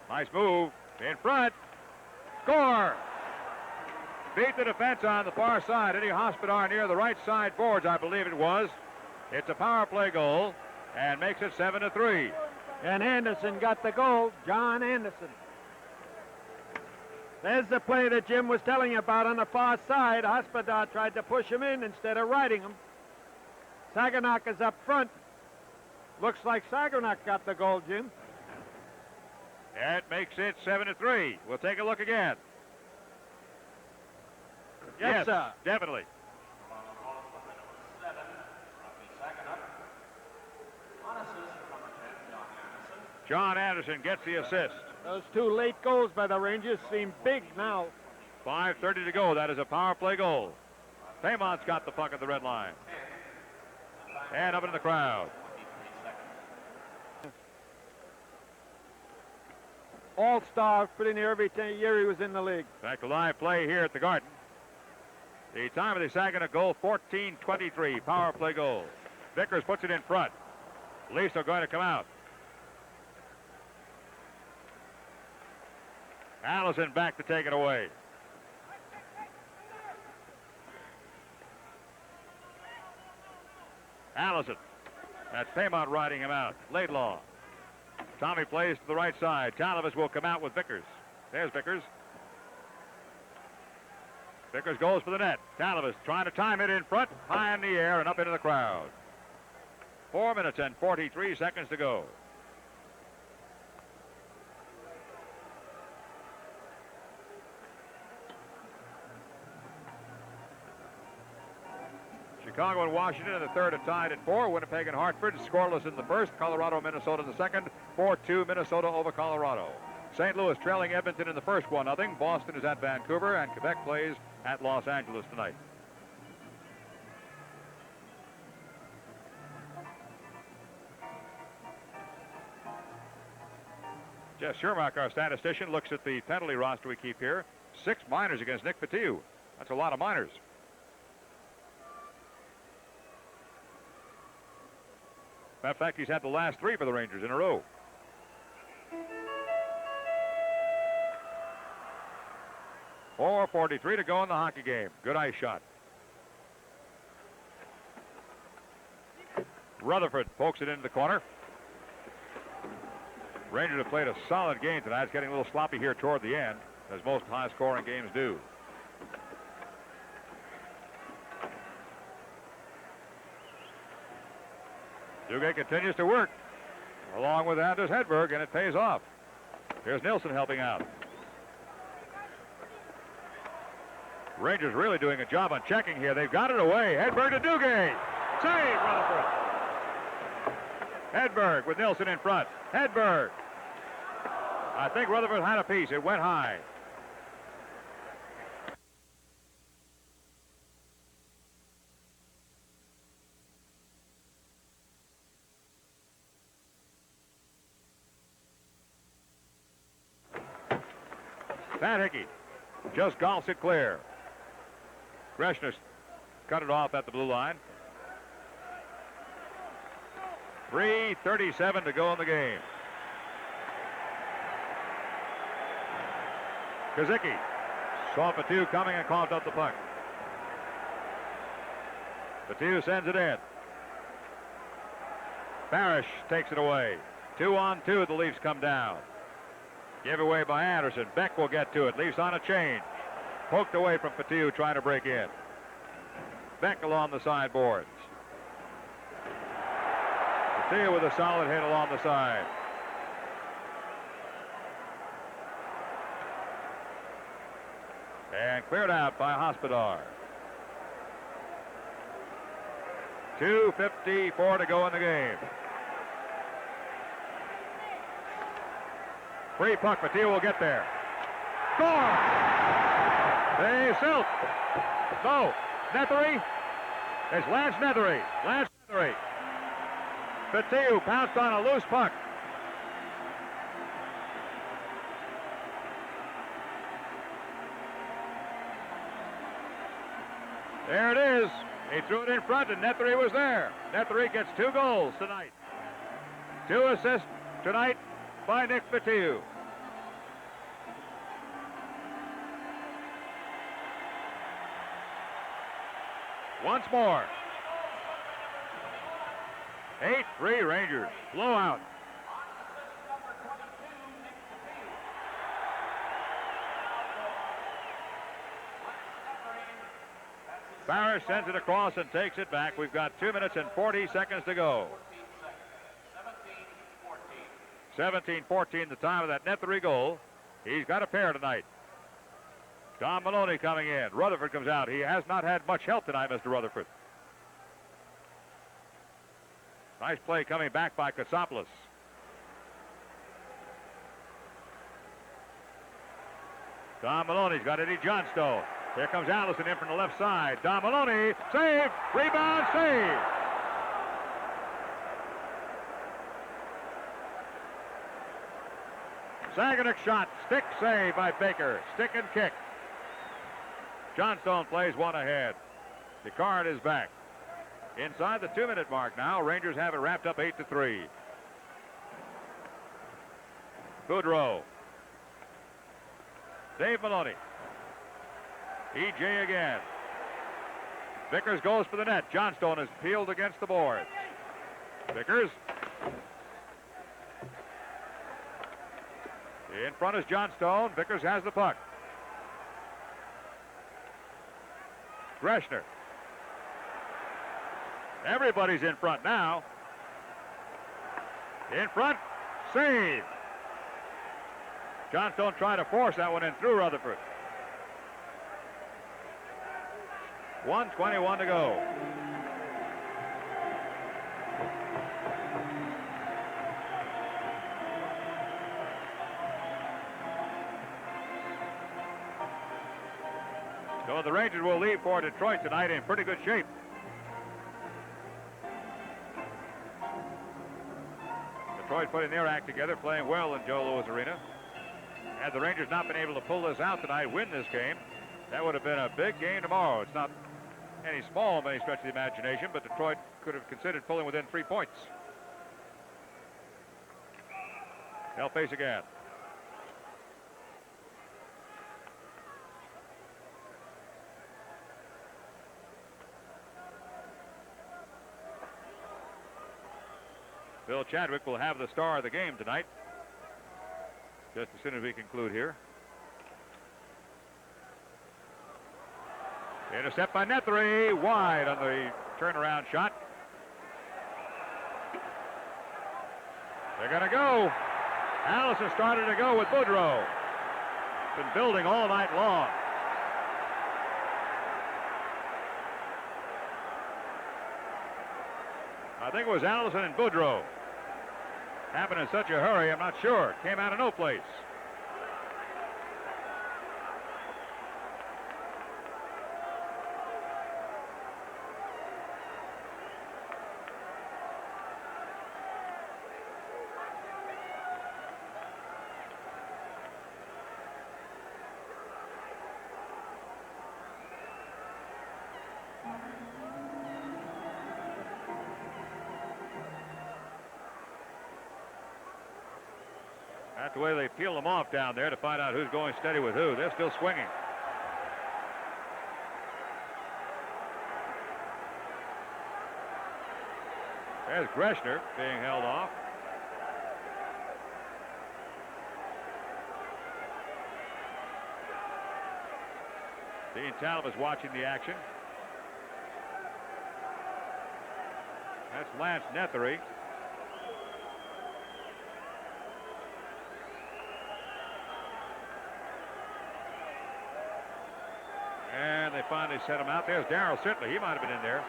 Nice move. In front. Score. Beat the defense on the far side. Eddie Hospodar near the right side boards, I believe it was. It's a power play goal and makes it 7-3. And Anderson got the goal. John Anderson. There's the play that Jim was telling you about on the far side. Hospodar tried to push him in instead of riding him. Saganuk is up front. Looks like Saganuk got the goal, Jim. That makes it 7-3. We'll take a look again. Yes, sir. Definitely. John Anderson gets the assist. Those 2 late goals by the Rangers seem big now. 5:30 to go. That is a power play goal. Paymont's got the puck at the red line. And up into the crowd. All-star, pretty near every year he was in the league. Back to live play here at the Garden. The time of the Saganuk goal, 14:23. Power play goal. Vickers puts it in front. Leafs are going to come out. Allison back to take it away. Allison. That's Paymont riding him out. Laidlaw. Tommy plays to the right side. Talavis will come out with Vickers. There's Vickers. Vickers goes for the net. Talavis trying to time it in front, high in the air and up into the crowd. 4 minutes and 43 seconds to go. Chicago and Washington in the third are tied at 4. Winnipeg and Hartford scoreless in the first. Colorado, Minnesota in the second. 4-2 Minnesota over Colorado. St. Louis trailing Edmonton in the first 1-0. Boston is at Vancouver and Quebec plays at Los Angeles tonight. Jeff Shermack, our statistician, looks at the penalty roster we keep here. 6 minors against Nick Fatiou. That's a lot of minors. Matter of fact, he's had the last 3 for the Rangers in a row. .443 to go in the hockey game. Good ice shot. Rutherford pokes it into the corner. Rangers have played a solid game tonight. It's getting a little sloppy here toward the end, as most high-scoring games do. Duguay continues to work along with Anders Hedberg, and it pays off. Here's Nilsson helping out. Rangers really doing a job on checking here. They've got it away. Hedberg to Duguay. Save, Rutherford. Hedberg with Nilsson in front. Hedberg. I think Rutherford had a piece. It went high. Pat Hickey just golfs it clear. Greshner cut it off at the blue line. 3:37 to go in the game. Kazicki saw Patu coming and coughed up the puck. Patu sends it in. Parrish takes it away. 2-on-2, the Leafs come down. Give away by Anderson. Beck will get to it. Leafs on a change. Poked away from Patu trying to break in. Beck along the sideboards. Patu with a solid hit along the side. And cleared out by Hospodar. 2:54 to go in the game. Free puck, Patu will get there. Score! They Silk. No, Nethery. It's Lance Nethery. Lance Nethery. Patu pounced on a loose puck. There it is. He threw it in front, and Nethery was there. Nethery gets 2 goals tonight. 2 assists tonight by Nick Patu. Once more. 8-3 Rangers. Blowout. Parrish sends it across and takes it back. We've got 2 minutes and 40 seconds to go. 17-14 the time of that Nethery goal. He's got a pair tonight. Tom Maloney coming in. Rutherford comes out. He has not had much help tonight, Mr. Rutherford. Nice play coming back by Katsopoulos. Tom Maloney's got Eddie Johnstone. Here comes Allison in from the left side. Tom Maloney, save, rebound, save. Saganuk shot, stick save by Baker. Stick and kick. Johnstone plays one ahead. Picard is back. Inside the 2-minute mark now. Rangers have it wrapped up 8-3. Boudreau. Dave Maloney. E.J. again. Vickers goes for the net. Johnstone is peeled against the board. Vickers. In front is Johnstone. Vickers has the puck. Greshner. Everybody's in front now. In front. Save. Johnstone tried to force that one in through Rutherford. 1:21 to go. So the Rangers will leave for Detroit tonight in pretty good shape. Detroit putting their act together, playing well in Joe Louis Arena. Had the Rangers not been able to pull this out tonight, win this game, that would have been a big game tomorrow. It's not any small by any stretch of the imagination, but Detroit could have considered pulling within 3 points. They'll face again. Bill Chadwick will have the star of the game tonight, just as soon as we conclude here. Intercept by Nethery, wide on the turnaround shot. They're going to go. Allison started to go with Boudreau. Been building all night long. I think it was Allison and Boudreau. Happened in such a hurry, I'm not sure. Came out of no place. That's the way they peel them off down there to find out who's going steady with who. They're still swinging. There's Greshner being held off. Dean Talbot is watching the action. That's Lance Nethery. And they finally set him out. There's Darryl Sittler. He might have been in there.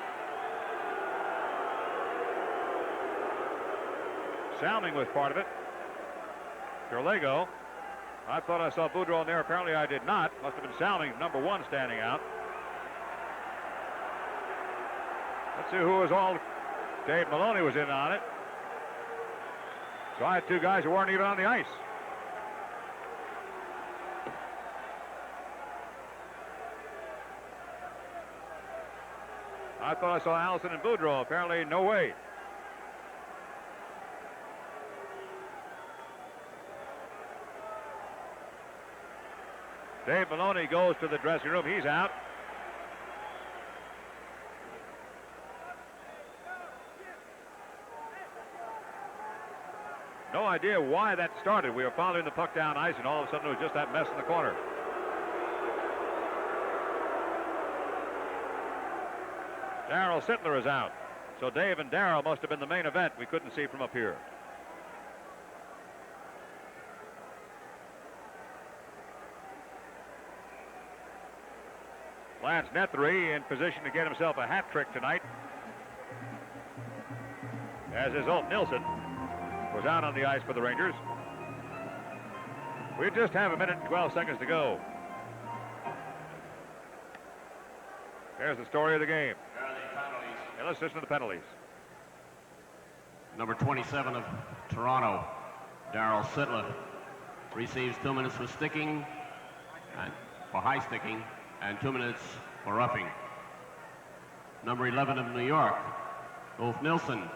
Salming was part of it. Gerlego. I thought I saw Boudreau in there. Apparently I did not. Must have been Salming, number 1, standing out. Let's see who was all. Dave Maloney was in on it. So I had 2 guys who weren't even on the ice. I thought I saw Allison and Boudreau. Apparently, no way. Dave Maloney goes to the dressing room. He's out. No idea why that started. We were following the puck down ice, and all of a sudden it was just that mess in the corner. Darryl Sittler is out. So Dave and Darryl must have been the main event. We couldn't see from up here. Lance Nethery in position to get himself a hat trick tonight, as is Ulf Nilsson, was out on the ice for the Rangers. We just have 1 minute and 12 seconds to go. There's the story of the game. And let's listen to the penalties. Number 27 of Toronto, Darryl Sittler, receives 2 minutes for sticking, and for high sticking, and 2 minutes for roughing. Number 11 of New York, Ulf Nilsson,